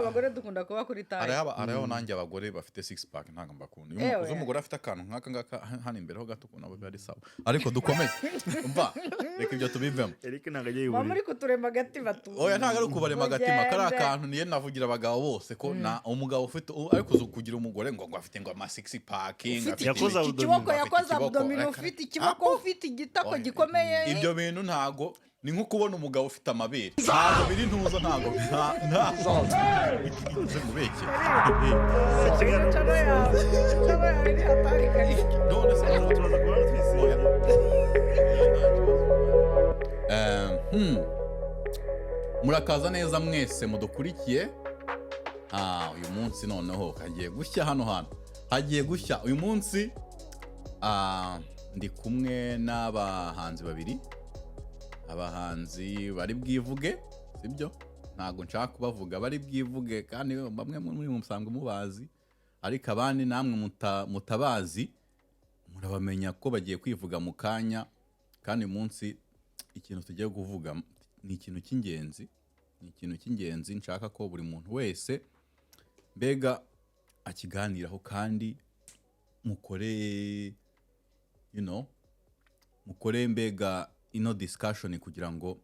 abagore dukunda kuba kuri tayi araho nanjye abagore bafite 6 pack ntago mbakunda iyo umukoze umugore afite akantu nk'aka ngaka hano imbere ho gato kunabo bari sawa ariko dukomeze umva reka ibyo tubivemo Eric nagagiye wa muri kuturema agatima tu oya ntago ari kubarema agatima kari akantu niye navugira abagabo bose ko na umugabo ufite ariko kugira umugore ngo afite ngo ama 6 pack yakoze abdomino ufite ikiboko ufite igitako gikomeye ibyo bintu ntago ni nko kubona umugabo ufite amabere ntago biri ntuza ntago bikigize mubeke none se turaza kubona twisiye murakaza neza mwese mudukurikiye uyu munsi noneho hagiye gushya hano hagiye gushya uyu munsi ndi kumwe n'abahanzi babiri abahanzi bari bwivuge sibyo ntago nshaka kubavuga bari bwivuge kandi bamwe muri musanzwe mubazi ariko abandi namwe mutabazi murabamenya ko bagiye kwivuga mu kanya kandi uyu munsi ikintu tugiye kuvuga ni ikintu cy'ingenzi nshaka ko buri muntu wese mbega akiganiraho kandi mukore mbega ino discussion kugira ngo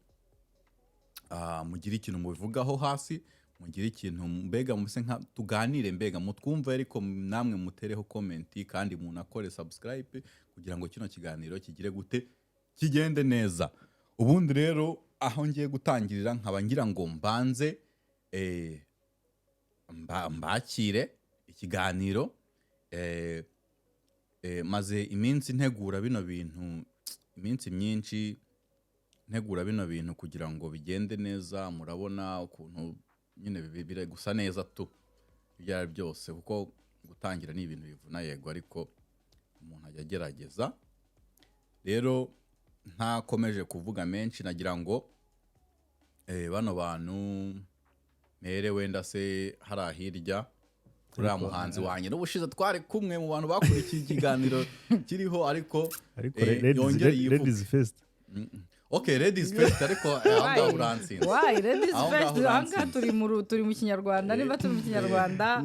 mugire ikintu mubivugaho hasi mugire ikintu mbega muse nka tuganire mbega mutwumva ariko namwe mutereho comment kandi munakore subscribe kugira ngo kino kiganiro kigire gute kigende neza ubundi rero aho ngiye gutangirira nkaba ngira ngo mbanze mbakire ikiganiro maze iminsi ntegura bino bintu iminsi myinshi ntegura bino bintu kugira ngo bigende neza murabona ukuntu nyine bibire gusa neza tu byari byose kuko gutangira ni ibintu bivuna yego ariko umuntu ajya agerageza rero ntakomeje kuvuga menshi nagira ngo bano bantu mere wenda se harahirya kuri muhanzi wanye n'ubushize twari kumwe mu bantu bakurikiye ikiganiro kiriho ariko yongere yivuga ladies first okay ladies first ariko anga uransinze why ladies first anga turi mu kinyarwanda niba turi mu kinyarwanda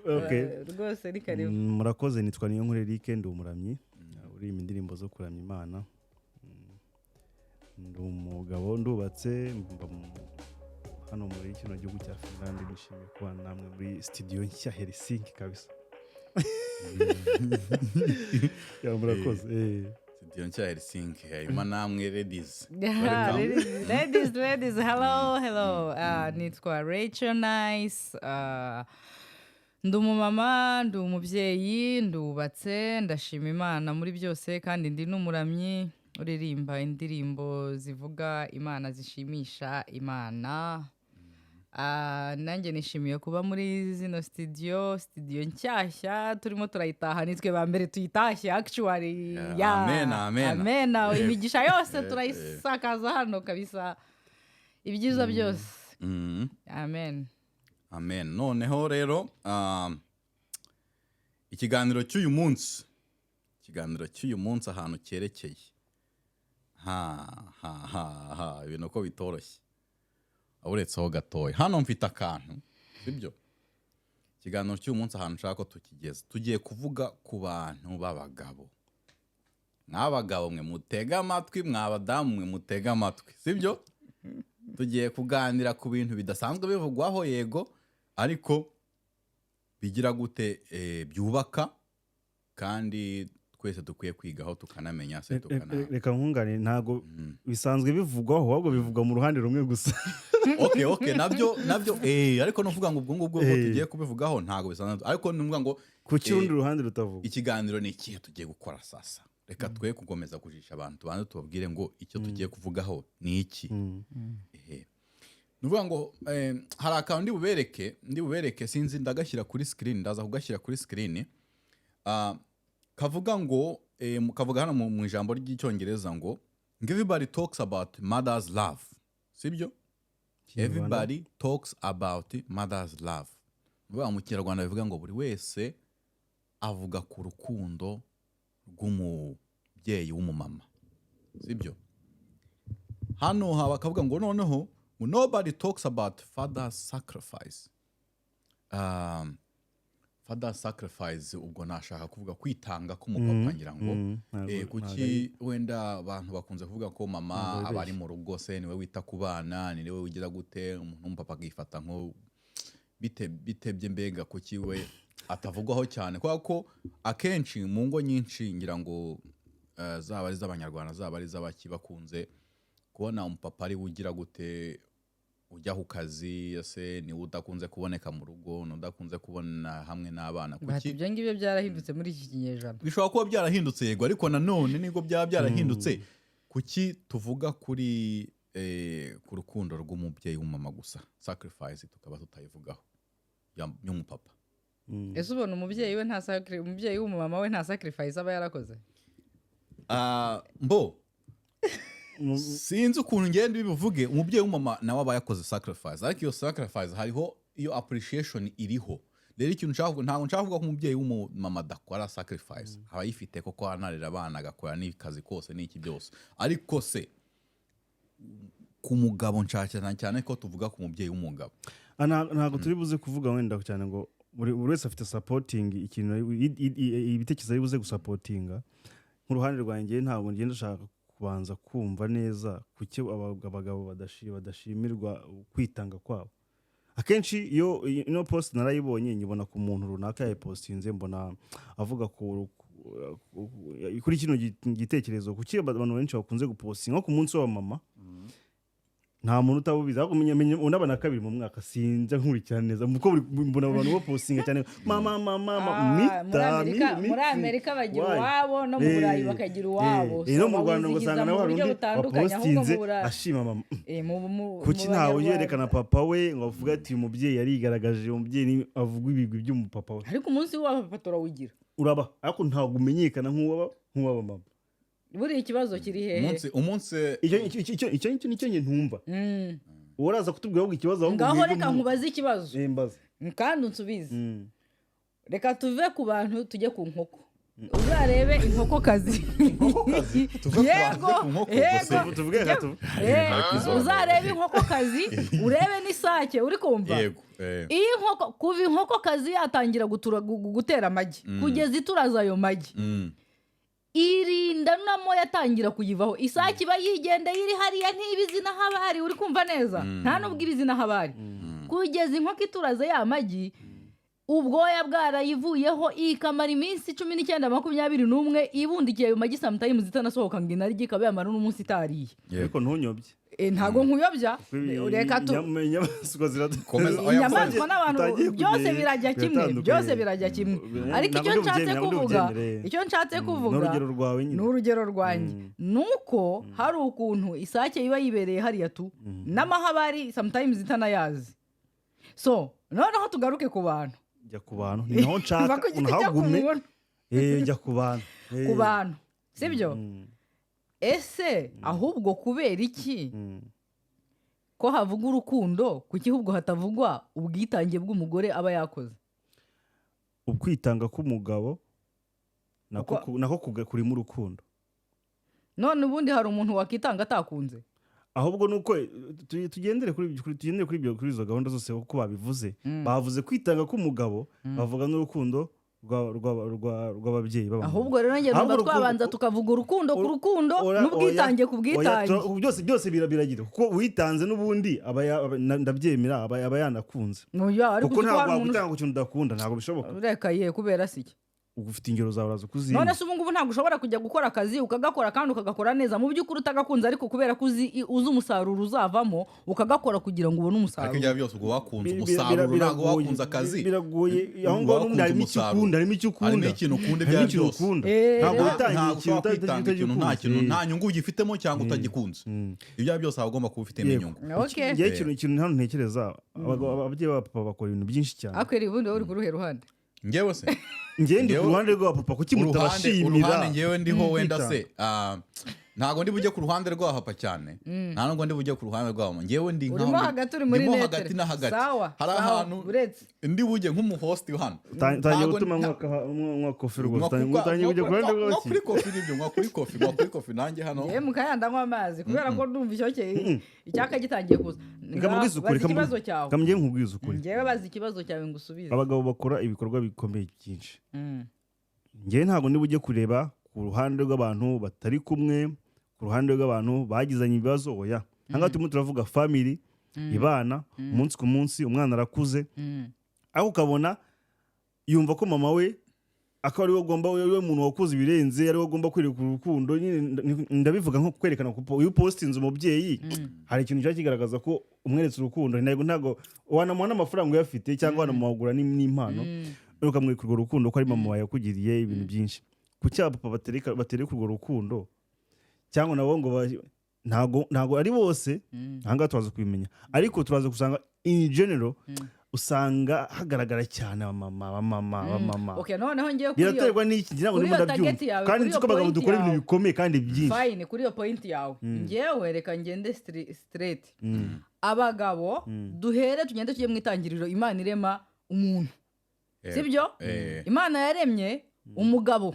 okay rwose ni karibu murakoze nitwa niyo nkuru Eric ndi umuramyi uri indirimbo zo kuramya Imana ndi umugabo ndubatse hano muri kino gihugu cya Finland nishimiye kuba namwe muri studio nshya Helsinki kabisa ya murakoze studio nshya Helsinki hanyuma namwe ladies ladies hello nitwa Rachel Nice ndi umumama ndi umubyeyi ndubatse ndashima Imana muri byose kandi ndi n'umuramyi uririmba indirimbo zivuga Imana zishimisha Imana nanjye nishimiye kuba muri zino studio nshyashya turimo turayitaha nitwe ba mbere tuyitashye actually amen imigisha yose turayisakaza hano kabisa ibyiza byose amen noneho rero ikiganiro cy'uyu munsi ahantu cyerekeye ibintu ko bitoroshye aburetseho gatoya hano mfite akantu sibyo ikiganiro cy'uyu munsi ahantu nshaka ko tukigeze tugiye kuvuga ku bantu b'abagabo n'abagabo mwe mutega amatwi mwabadamu mwe mutega amatwi sibyo tugiye kuganira ku bintu bidasanzwe bivugwaho yego ariko bigira gute byubaka kandi twese dukwiye kwigaho tukanamenya se reka nkungane ntago bisanzwe bivugwaho ahubwo bivugwa mu ruhande rumwe gusa okay nabyo ariko novuga ngo ubwo ngubwo tugiye kubivugaho ntago bisanzwe ariko nuvuga ngo ku kirundi ruhande rutavuga ikiganiro ni ikihe tugiye gukora sasa reka twe kugomeza kujisha abantu tubanze tubabwire ngo icyo tugiye kuvugaho ni iki nuvuga ngo hari akantu ndi bubereke sinzi ndagashyira kuri screen ndaza kugashyira kuri screen kavuga ngo kavuga hano mu ijambo ry'icyongereza ngo everybody talks about mother's love sibyo everybody talks about mother's love mu Kinyarwanda bivuga ngo buri wese avuga ku rukundo rw'umubyeyi w'umumama sibyo hano bakavuga ngo noneho nobody talks about father's sacrifice father sacrifice ubwo nashaka kuvuga kwitanga k'umupapa ngira ngo kuki wenda abantu bakunze kuvuga ko mama abari mu rugo se niwe wita ku bana ni niwe ugira gute umuntu w'umupapa agifata nko bitebye mbega kuki we atavugwaho cyane ko akenshi mu ngo nyinshi ngira ngo zaba ari z'abanyarwanda zaba ari z'abaki bakunze kubona umupapa ari ugira gute ujya ku kazi ese ni udakunze kuboneka mu rugo n'udakunze kubona hamwe n'abana kuki ibyo ngibyo byarahindutse muri iki kinyejana bishobora kuba byarahindutse yego ariko nanone niko byarahindutse kuki tuvuga kuri ku rukundo rw'umubyeyi w'umama gusa sacrifice tukaba tutayivugaho y'umupapa ese ubona umubyeyi we umubyeyi w'umumama we nta sacrifice aba yarakoze sinzi ukuntu ngende bivuge umubyeyi w'umama nawe aba yakoze sacrifice ariko iyo sacrifice hariho iyo appreciation iriho rero ikintu ntabwo nshaka kuvuga ko umubyeyi w'umumama adakora sacrifice aba yifite koko anarira abana agakora n'ikazi kose n'iki byose ariko se ku mugabo nshaka cyane ko tuvuga ku mubyeyi w'umugabo ntabwo turi buze kuvuga wenda cyane ngo buri wese afite supporting ikintu ibitekerezo ari buze gusapotinga nk'uruhande rwanjye ntabwo ngenda ndashaka kubanza kumva neza kuki abagabo badashimirwa kwitanga kwabo akenshi iyo post narayibonye nyibona ku muntu runaka yayipostinze mbona avuga kuri kino gitekerezo kuki abantu benshi bakunze gupostinga nko ku munsi wa mama nta muntu utabubiza ahubwo unabana kabiri mu mwaka sinza nkurikirana neza kuko mbona abantu bapostinga cyane mama muri Amerika bagira uwabo no mu Burayi bakagira uwabo no mu Rwanda ugasanga nawe hari undi wapostinze ashima mama kuki ntawe yerekana papa we ngo avuga ati uyu mubyeyi yarigaragaje umubyeyi avuga ibigwi by'umupapa we ariko umunsi w'abapapa turawugira uraba ariko ntabwo umenyekana nk'uwaba mama buri ikibazo kiri hehe umunsi icyo nicyo nge ntumva uraza kutubwira ahubwo ikibazo ahubwo ngaho reka nkubaze ikibazo kandi unsubize reka tuve ku bantu tujye ku nkoko uzarebe inkokokazi yego uzarebe inkokokazi urebe n'isake uri kumva iyi nkoko kuva inkokokazi yatangira gutera amagi kugeza ituraza ayo magi irinda namo yatangira kuyivaho isake iba yigenda iri hariya ntibizi naho abari uri kumva neza nta nubwo ibizi naho abari kugeza inkoko ituraza ya magi ubwoya bwarayivuyeho ikamara iminsi 19-21 ibundikiye ayo magi sometimes itanasohoka ngo inarye ikaba yamara n'umunsi itariye ariko ntunyobye ntago nkuyobya reka inyamaswa n'abantu byose birajya kimwe ariko icyo nshatse kuvuga n'urugero rwanjye nuko hari ukuntu isake iba yibereye hariya tu n'amahabari sometimes itanayazi so noneho tugaruke ku bantu jya ku bantu ni naho nshaka unahagume jya ku bantu sibyo ese ahubwo kubera iki ko havuga urukundo kuki ahubwo hatavugwa ubwitange bw'umugore aba yakoze ukwitanga k'umugabo nako kurimo urukundo none ubundi hari umuntu wakitanga atakunze ahubwo nuko tugendere kuri izo gahunda zose uko babivuze bavuze kwitanga k'umugabo bavuga n'urukundo rw'ababyeyi b'abamama ahubwo rero njye numva twabanza tukavuga urukundo ku rukundo n'ubwitange ku bwitange byose biragira kuko witanze n'ubundi ndabyemera aba yanakunze kuko ntabwo wakwitanga ku kintu udakunda ntabwo bishoboka reka ye kubera siki ufite ingero zawe uraza kuziba none se ubu ngubu ntabwo ushobora kujya gukora akazi ukagakora kandi ukagakora neza mu by'ukuri utagakunze ariko kubera ko uzi umusaruro uzavamo ukagakora kugira ngo ubone umusaruro ariko ibyo byose ubwo wakunze umusaruro ntabwo wakunze akazi biragoye aho ngaho n'ubundi harimo icyo ukunda harimo ikintu ukunda ibyo byose ntabwo witangiye ikintu nta nyungu ugifitemo cyangwa utagikunze ibyo byose aba agomba kuba ufitemo inyungu ikintu hano ntekereza ababyeyi b'abapapa bakora ibintu byinshi cyane akwiriye ubundi wowe uri ku ruhe ruhande ngewe se ngende ku ruhande rwa papa kuki mutabashimira uruhande ngewe ndiho wenda se ntago ndi bujye ku ruhande rwa papa cyane nta nubwo ndi bujye ku ruhande rwa mama ngewe ndi urimo hagati uri muri netere hagati na hagati hari ahantu ndi bujye nk'umuhost hano tangiye gutuma mwakofi rwose tangiye kujya ku ruhande rwose kuri kofi nibyo kuri kofi nanjye hano yewe mukayanda nkwa amazi kubera ko ndumva icyokeye icyaka gitangiye kuza kamubwiza ukuri ngewe bazi ikibazo cyawe ngo usubize abagabo bakora ibikorwa bikomeye byinshi ngewe ntabwo ndi bujye kureba ku ruhande rw'abantu batari kumwe ku ruhande rw'abantu bagizanye ibibazo oya nanga turimo turavuga family ibana umunsi ku munsi umwana arakuze aho ukabona yumva ko mama we akaba ari we ugomba we muntu wakuze ibirenze ari we ugomba kwereka urukundo ndabivuga nko kwerekana ko uyu postinze umubyeyi hari ikintu cyo kigaragaza ko umweretse urukundo ntago wanamwana amafaranga uyafite cyangwa wanamugura n'impano ukamwereka urwo rukundo ko ari mama wawe yakugiriye ibintu byinshi ku cyapa batereka urwo rukundo cyangwa nabo ngo ntago ari bose ahangaha turaza kubimenya ariko turaza gusanga in general usanga hagaragara cyane abamama okay noneho ngiye biraterwa n'iki ngira ngo ndabyumva kandi nzi ko abagabo dukora ibintu bikomeye kandi byinshi fine kuri iyo point yawe ngewe reka ngende straight abagabo duhere tugende tujye mu itangiriro Imana irema umuntu sibyo Imana yaremye umugabo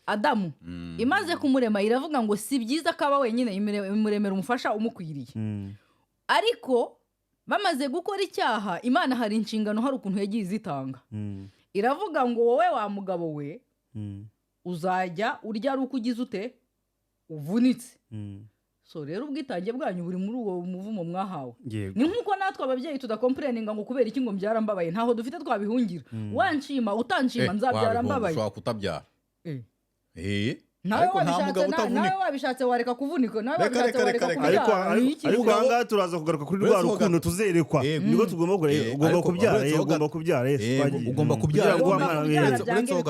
Adamu imaze kumurema iravuga ngo si byiza ko aba wenyine imuremera umufasha umukwiriye ariko bamaze gukora icyaha Imana hari inshingano hari ukuntu yagiye izitanga iravuga ngo wowe wa mugabo we uzajya urya ari uko ugize ute uvunitse so rero ubwitange bwanyu buri muri uwo muvumo mwahawe ni nk'uko natwe ababyeyi tudakomplayininga ngo kubera iki ngo mbyara mbabaye ntaho dufite twabihungira wanshima utanshima nzabyara mbabaye ushobora kutabyara nawe wabishatse wareka kuvunika nawe wabishatse wareka kubyara ariko ahangaha turaza kugaruka kuri rwa rukundo tuzerekwa nibwo tugomba kubyara ugomba kubyara ugomba kubyara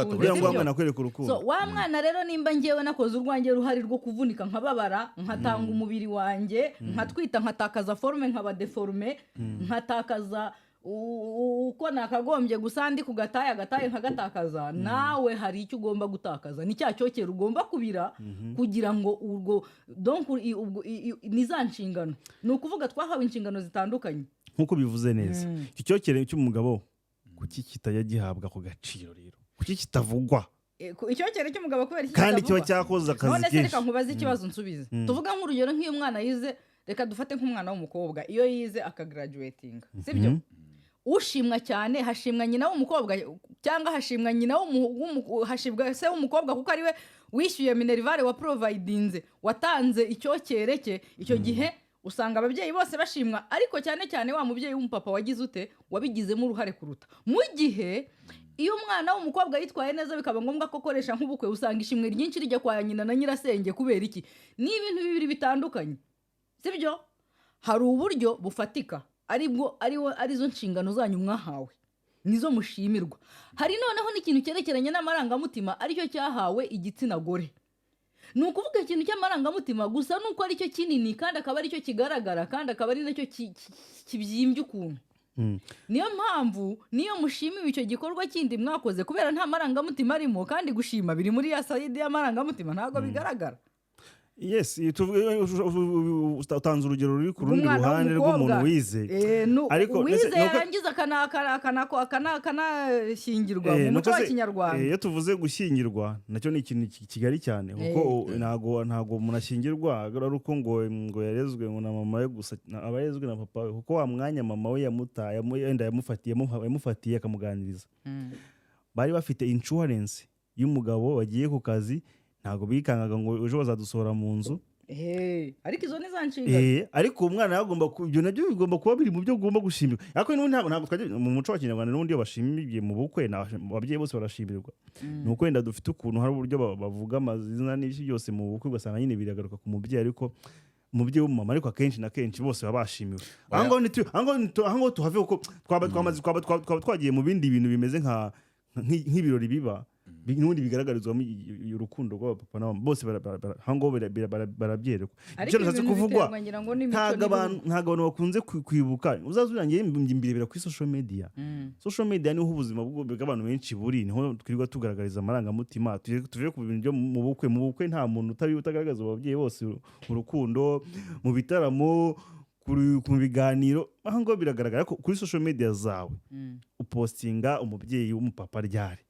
kugira ngo umwana akwereke urukundo so wa mwana rero nimba ngewe nakoze urwanjye ruhari rwo kuvunika nkababara nkatanga umubiri wanjye nkatwita nkatakaza forme nkaba deforme nkatakaza uko nakagombye gusa ndi kugataye nkagatakaza nawe hari icyo ugomba gutakaza ni cya cyokera ugomba kubira kugira ngo urwo donc niza nshingano ni ukuvuga twahawe inshingano zitandukanye nkuko bivuze neza icyo cyokere cy'umugabo kuki kitajya gihabwa ku gaciro rero kuki kitavugwa icyokere cy'umugabo kubera kandi kiba cyakoze akazi none se reka nkubaze ikibazo nsubize tuvuga nk'urugero nk'iyo umwana yize reka dufate nk'umwana w'umukobwa iyo yize akagraduatinga sibyo ushimwa cyane hashimwa nyina w'umukobwa cyangwa hashimwa nyina hashibwa se w'umukobwa kuko ari we wishyuye minerivare wa providinze watanze icyokere cye icyo gihe usanga ababyeyi bose bashimwa ariko cyane cyane wa mubyeyi w'umupapa wagize ute wabigizemo uruhare kuruta mu gihe iyo umwana w'umukobwa yitwaye neza bikaba ngombwa ko akoresha nk'ubukwe usanga ishimwe ryinshi rijya kwa nyina na nyirasenge kubera iki ni ibintu bibiri bitandukanye sibyo hari uburyo bufatika arizo nshingano zanyu mwahawe nizo mushimirwa hari noneho n'ikintu cyerekeranye n'amarangamutima aricyo cyahawe igitsina gore ni ukuvuga ikintu cy'amarangamutima gusa nuko aricyo kinini kandi akaba aricyo kigaragara kandi akaba ari nacyo kibyimbye ukuntu niyo mpamvu niyo mushimiwe icyo gikorwa kindi mwakoze kubera nta marangamutima arimo kandi gushima biri muri ya sayidi y'amarangamutima ntabwo bigaragara yes utanze urugero ruri ku rundi ruhande rw'umuntu wize ariko wize yarangiza akanashyingirwa mu muco wa kinyarwanda iyo tuvuze gushyingirwa nacyo ni ikintu kigari cyane kuko ntago umuntu ashyingirwa ari uko ngo yarezwe ngo na mama we gusa aba yarezwe na papa we kuko wa mwanya mama we yamufatiye akamuganiriza bari bafite insurance y'umugabo wagiye ku kazi ntabwo bikangaga ngo ejo bazadusohora mu nzu ariko izo ni za nshingano ariko umwana yagomba ibyo nabyo bigomba kuba biri mu byo ugomba gushimirwa ariko ntabwo twajya mu muco wa kinyarwanda n'ubundi iyo bashimiye mu bukwe ababyeyi bose barashimirwa ni uko wenda dufite ukuntu hari uburyo bavuga amazina n'ibyo byose mu bukwe ugasanga nyine biragaruka ku mubyeyi ariko umubyeyi w'umumama ariko akenshi na kenshi bose baba bashimiwe ahangaho tuhave kuko twaba twagiye mu bindi bintu bimeze nk'ibirori biba n'ubundi bigaragarizwamo urukundo rw'abapapa n'abamama bose hango barabyerekwa icyo nashatse kuvugwa ntago abantu bakunze kwibuka uzazurangiye mbirebera kuri social media niho ubuzima bw'abantu benshi buri niho twirirwa tugaragariza amarangamutima tuvuye ku bintu byo mu bukwe nta muntu utagaragaza ababyeyi bose urukundo mu bitaramo ku biganiro aho biragaragara ko kuri social media zawe upostinga umubyeyi w'umupapa ryari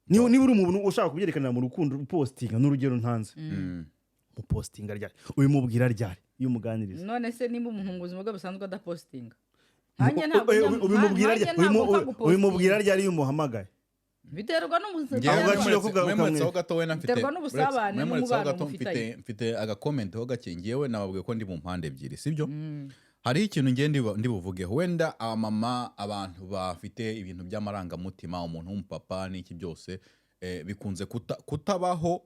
niba uri umuntu ushaka kubyerekanira mu rukundo upostinga n'urugero ntanze upostinga ryari ubimubwira ryari iyo umuganiriza none se nimba umuntu mu buzima bwe busanzwe adapostinga ubimubwira ryari iyo umuhamagaye biterwa n'ubusabane n'umubano mufitanye. Mfite agakomenti ho gake ngewe nababwiye ko ndi mu mpande ebyiri sibyo hariho ikintu ngiye ndi buvugeho wenda abamama abantu bafite ibintu by'amarangamutima umuntu w'umupapa n'iki byose bikunze kutabaho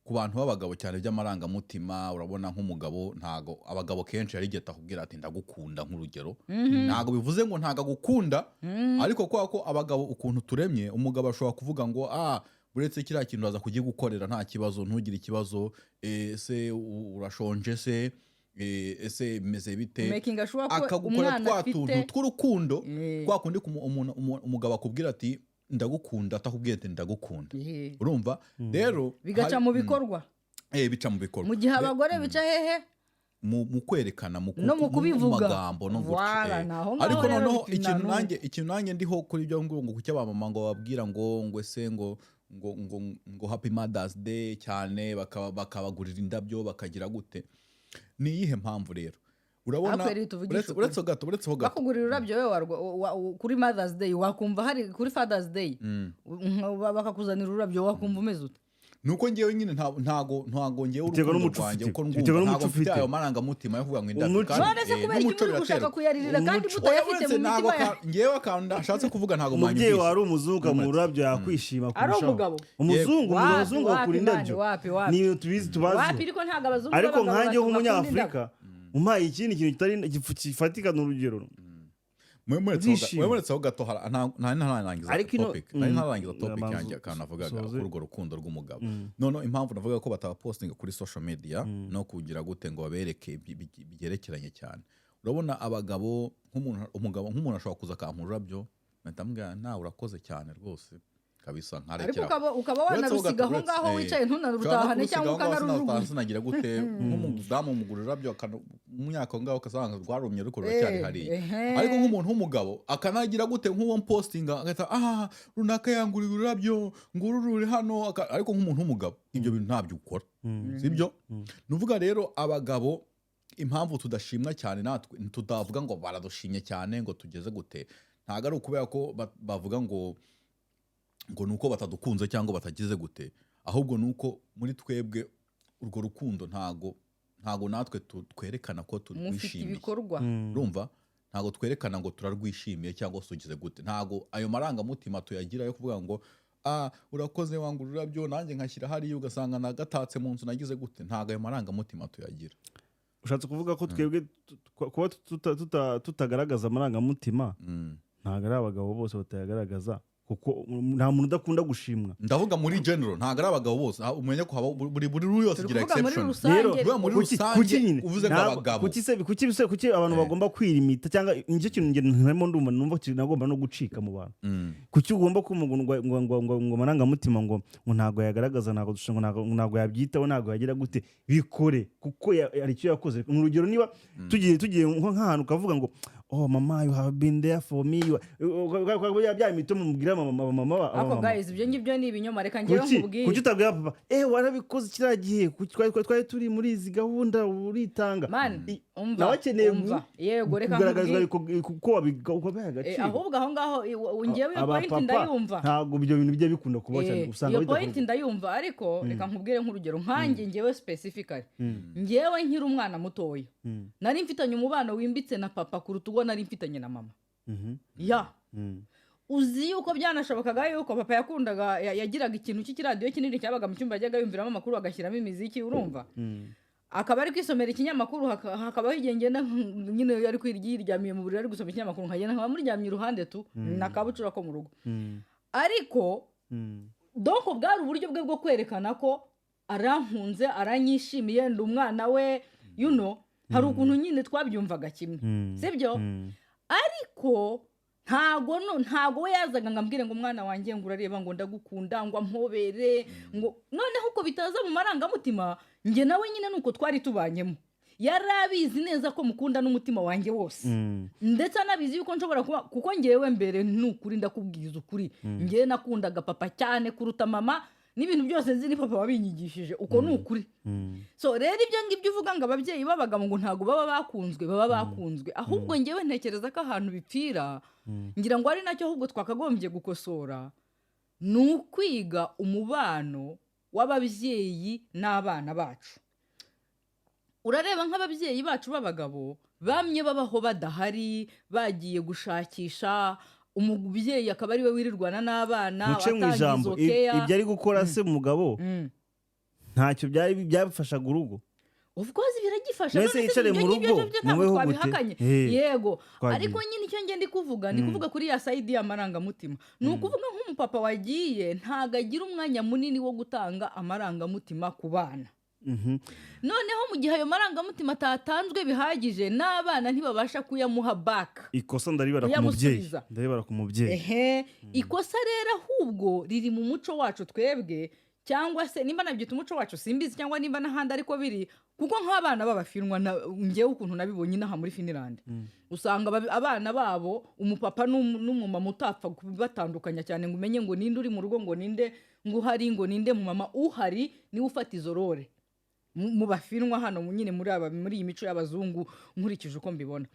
ku bantu b'abagabo cyane by'amarangamutima. Urabona nk'umugabo ntago abagabo kenshi yari geta kubwira ati ndagukunda nk'urugero ntago bivuze ngo ntago agukunda ariko ko abagabo ukuntu turemye umugabo ashobora kuvuga ngo buretse kiriya kintu aza kugigukorera nta kibazo ntugire ikibazo se urashonje se ese bimeze bite akagukora twa tuntu tw'urukundo kwa kundi umugabo akubwira ati ndagukunda atakubwiye ati ndagukunda urumva rero bigaca mu bikorwa bica mu bikorwa mu gihe abagore bica hehe mu kwerekana mu kubivuga magambo no gutyo ariko noneho ikintu nanjye ndiho kuri ibyo ngo kucyo abamama ngo babwira ngo ese ngo happy Mother's Day cyane bakabagurira indabyo bakagira gute ni iyihe mpamvu rero urabona uretse gato bakugurira urabyo wewe kuri Mother's Day wakumva hari kuri Father's Day bakakuzanira urabyo wakumva umeze ute nuko ngewe nyine ntago ngewe urukundo rwanjye uko ntabwo mfite ayo marangamutima yo kuvuga ngo indabyo n'umuco birashaka kuyaririra kandi mutayafite mu mitima yawe ngewe akanda ashatse kuvuga ntago manyumvise umubyeyi wari umuzungu mu rurabyo yakwishima kurushaho umuzungu akura indabyo niyo tubizi tubazi ariko nkanjye nk'umunyafurika umpaye ikindi kintu gifatika n'urugero mwemuretseho gato ntarangiza topic yanjye akanavugaga kuri urwo rukundo rw'umugabo none impamvu navuga ko batabapostinga kuri social media no kugira gute ngo babereke bigerekeranye cyane. Urabona abagabo nk'umuntu ashobora kuza akampura urabyo ndamubwira nawe urakoze cyane rwose kabisa nkarekera ariko ukaba wanabisiga aho ngaho wicaye ntunarutahane cyangwa ukanarujugunya sinagira gute nk'umudamu umugurira urabyo mu myaka ngaho kasanga rwarumye ariko ruracyari hariya ariko nk'umuntu w'umugabo akanagira gute nk'uwo postinga agata runaka yangurira urabyo ngururure hano ariko nk'umuntu w'umugabo ibyo bintu ntabyo ukora sibyo nuvuga rero abagabo impamvu tudashimwa cyane natwe tutavuga ngo baradushimye cyane ngo tugeze gute ntago ari ukubera ko bavuga ngo nuko batadukunze cyangwa batagize gute ahubwo nuko muri twebwe urwo rukundo ntago natwe twerekana ko turwishimiye urumva ntago twerekana ngo turarwishimiye cyangwa se tugize gute ntago ayo marangamutima tuyagira yo kuvuga ngo urakoze wangurira byo nanjye nkashyira hariya ugasanga nagatatse mu nzu nagize gute ntago ayo marangamutima tuyagira. Ushatse kuvuga ko twebwe kuba tutagaragaza amarangamutima ntago ari abagabo bose batayagaragaza kuko nta muntu udakunda gushimwa ndavuga muri general ntago ari abagabo bose umenye ko buri yose gira exception rero muri rusange uvuze ngo abagabo kuki abantu bagomba kwirimita cyangwa nicyo kintu nge ntarimo ndumva numva kinagomba no gucika mu bantu kuki ugomba kumugwa ngo marangamutima ngo ntago yagaragaza ntago yabyitaho ntago yagira gute bikore kuko ari cyo yakoze mu rugero niba tugiye nk'ahantu kavuga ngo mama you have been there for me bya imitomo mubwira mama ako guys ibyo ngibyo ni ibinyoma reka ngewe nkubwiye kuki utabwira papa warabikoze kiragiye twari turi muri izi gahunda uritanga umva yego reka kugaragarizwa kuko wabigaye agaciro ahubwo aho ngaho ngewe iyo point ndayumva ntabwo ibyo bintu bijya bikunda kuba cyane usanga iyo point ndayumva ariko reka nkubwire nk'urugero nkanjye ngewe specifically ngewe nkiri umwana mutoya nari mfitanye umubano wimbitse na papa kuruta ubwo nari mfitanye na mama uzi yuko byanashobokaga yuko papa yakundaga yagiraga ikintu cy'ikiradiyo kinini cyabaga mu cyumba yajyaga yumviramo amakuru agashyiramo imiziki urumva akaba ari kwisomera ikinyamakuru hakabaho igihe ngenda nyine yari kwiryamiye mu buriri ari gusoma ikinyamakuru nkagenda nkaba muryamye iruhande tu nakabucura ko mu rugo ariko donc bwari uburyo bwe bwo kwerekana ko arankunze aranyishimiye ndi umwana we hari ukuntu nyine twabyumvaga kimwe sibyo ariko ntago we yazaga ngo ambwire ngo umwana wanjye ngo urareba ngo ndagukunda ngo ampobere ngo noneho uko bitaza mu marangamutima njye nawe nyine nuko twari tubanyemo yarabizi neza ko mukunda n'umutima wanjye wose ndetse anabizi yuko nshobora kuba kuko ngewe mbere nukuri ndakubwiza ukuri ngewe nakundaga papa cyane kuruta mama n'ibintu byose nzi ni papa wabinyigishije uko nukuri so rero ibyo ngibyo uvuga ngo ababyeyi babagamo ngo ntago baba bakunzwe ahubwo ngewe ntekereza ko ahantu bipfira ngira ngo ari nacyo ahubwo twakagombye gukosora ni ukwiga umubano w'ababyeyi n'abana bacu. Urareba nk'ababyeyi bacu b'abagabo bamye babaho badahari bagiye gushakisha umubyeyi akaba ari we wirirwana n'abana watangiza okeya ibyo ari gukora se umugabo ntacyo byabifashaga urugo of course biragifasha nese yicare mu rugo mubeho gute yego ariko nyine icyo ngende kuvuga kuri ya side y'amarangamutima ni ukuvuga nk'umupapa wagiye ntago agira umwanya munini wo gutanga amarangamutima ku bana noneho mu gihe ayo marangamutima atatanzwe bihagije n'abana ntibabasha kuyamuha back ikosa ndaribara ku mubyeyi ikosa rero ahubwo riri mu muco wacu twebwe cyangwa se nimba nabyita umuco wacu simbizi cyangwa nimba n'ahandi ariko biri kuko nk'abana b'abafinwa ngewe ukuntu nabibonye inaha muri Finland usanga abana babo umupapa n'umumama utapfa batandukanya cyane ngo umenye ngo ninde uri mu rugo ngo ninde ngo uhari ngo ninde mu mama uhari niwe ufata izo role mu bafinwa hano nyine muri iyi mico y'abazungu nkurikije uko mbibona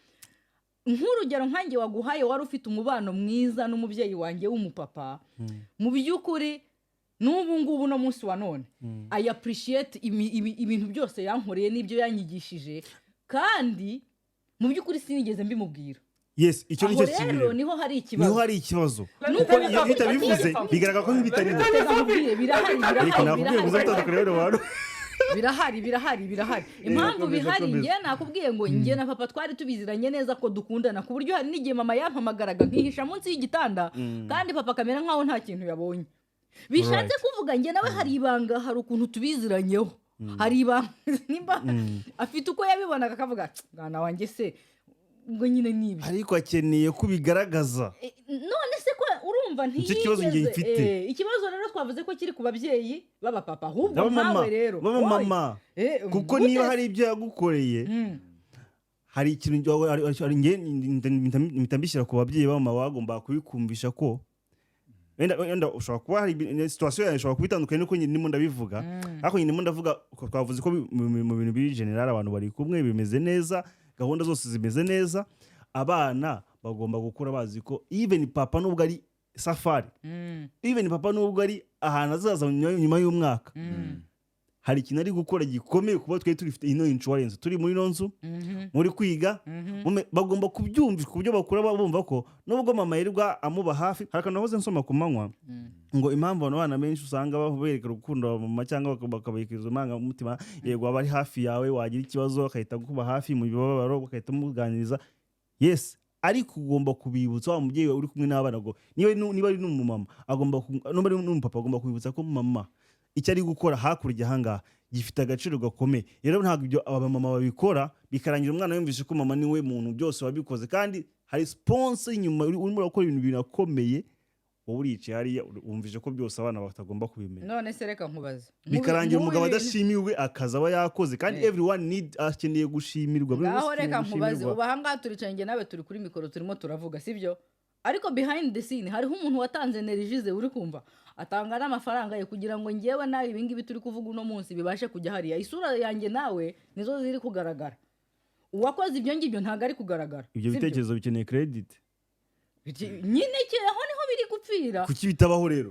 nk'urugero nkanjye waguhaye wari ufite umubano mwiza n'umubyeyi wanjye w'umupapa mu by'ukuri n'ubu ngubu no munsi wa none I appreciate ibintu byose yankoreye n'ibyo yanyigishije kandi mu by'ukuri sinigeze mbimubwira. Yes, icyo nicyo kintu niho hari ikibazo nuko iyo bitabivuze bigaragara ko bitari birahari impamvu bihari nge nakubwiye ngo nge na papa twari tubiziranye neza ko dukundana ku buryo hari n'igihe mama yampamagaraga nkihisha munsi y'igitanda kandi papa akamera nkaho nta kintu yabonye bishatse kuvuga nge nawe hari ibanga hari ukuntu tubiziranyeho hari ibanga nimba afite uko yabibonaga akavuga mwana wanjye se ubwo nyine nibi ariko akeneye kubigaragaza none se ko urumva ntiyigeze ikibazo rero twavuze ko kiri ku babyeyi baba papa ahubwo nkawe rero baba mama kuko niyo hari ibyo yagukoreye hari ikintu mitambishyira ku babyeyi baba mama bagomba kubikumvisha ko wenda ushobora kuba hari situation yawe ishobora kubitandukanye nuko nyine ndimo ndabivuga ariko nyine ndimo ndavuga twavuze ko mu bintu biri general abantu bari kumwe bimeze neza gahunda zose zimeze neza abana bagomba gukura bazi ko even papa nubwo ari safari even papa nubwo ari ahantu azaza nyuma y'umwaka hari ikintu ari gukora gikomeye kuba twe turifite ino insurance turi muri nonzu muri kwiga bagomba kubyumvira ku buryo bakura bumva ko nubwo mama yirirwa amuba hafi harakana hoze nsoma ku manywa ngo impamvu abana benshi usanga babereka urukundo mama cyangwa bakabayikiza amanga mu mutima yego abari hafi yawe wagira ikibazo akahita kuba hafi mu bibabaro bakahita muganiriza yes ariko ugomba kubibutsa wa mubyeyi uri kumwe n'abana ngo niba ari n'umumama agomba numba ari n'umupapa agomba kubibutsa ko mama icyo ari gukora hakurya ahangaha gifite agaciro gakomeye rero ntabwo ibyo abamama babikora bikarangira umwana yumvise ko mama niwe muntu byose wabikoze kandi hari sponsor inyuma urimo urakora ibintu binakomeye wowe uricaye hariya wumvise ko byose abana batagomba kubimenya none se reka nkubaze bikarangira umugabo adashimiwe akaza aba yakoze kandi everyone akeneye gushimirwa ngaho reka nkubaze ubu ahangaha turicaye nge nawe turi kuri mikoro turimo turavuga sibyo ariko behind the scene hariho umuntu watanze energize uri kumva atanga n'amafaranga ye kugira ngo ngewe nawe ibingibi turi kuvuga uno munsi bibashe kujya hariya isura yanjye nawe nizo ziri kugaragara uwakoze ibyo ngibyo ntago ari kugaragara ibyo bitekerezo bikeneye credit nyine aho niho biri gupfira kuki bitabaho rero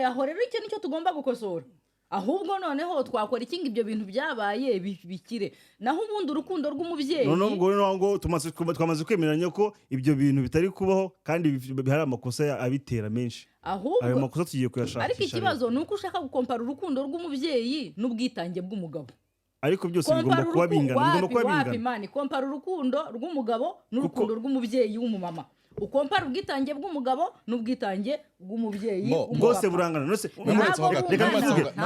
aho rero icyo nicyo tugomba gukosora ahubwo noneho twakora iki ibyo bintu byabaye bikire naho ubundi urukundo rw'umubyeyi ngo twamaze kwemeranya ko ibyo bintu bitari kubaho kandi hari amakosa abitera menshi ayo makosa tugiye kuyashakisha ariko ikibazo ni uko ushaka gukompara urukundo rw'umubyeyi n'ubwitange bw'umugabo ariko byose bigomba kuba bingana kompara urukundo rw'umugabo n'urukundo rw'umubyeyi w'umumama ukompara ubwitange bw'umugabo n'ubwitange bw'umubyeyi bwose burangana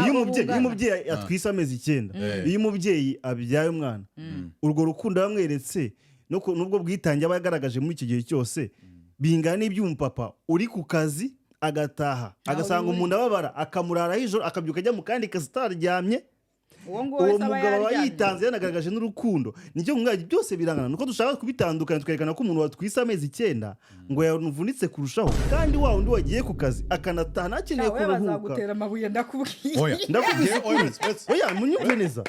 iyo umubyeyi atwise amezi 9 iyo umubyeyi abyaye umwana urwo rukundo yamweretse nubwo bwitange aba yagaragaje muri iki gihe cyose bingana n'iby'umupapa uri ku kazi agataha agasanga umuntu ababara akamuraraho ijoro akabyuka ajya mu kandi kazi ataryamye uwo mugabo aba yitanze yanagaragaje n'urukundo nicyo mwanya byose birangana nuko dushaka kubitandukanya tukerekana ko umuntu watwise amezi 9 ngo yavunitse kurushaho kandi wa undi wagiye ku kazi akanataha ntakeneye kuruhuka bazagutera amabuye ndakubwiye oya munyumve neza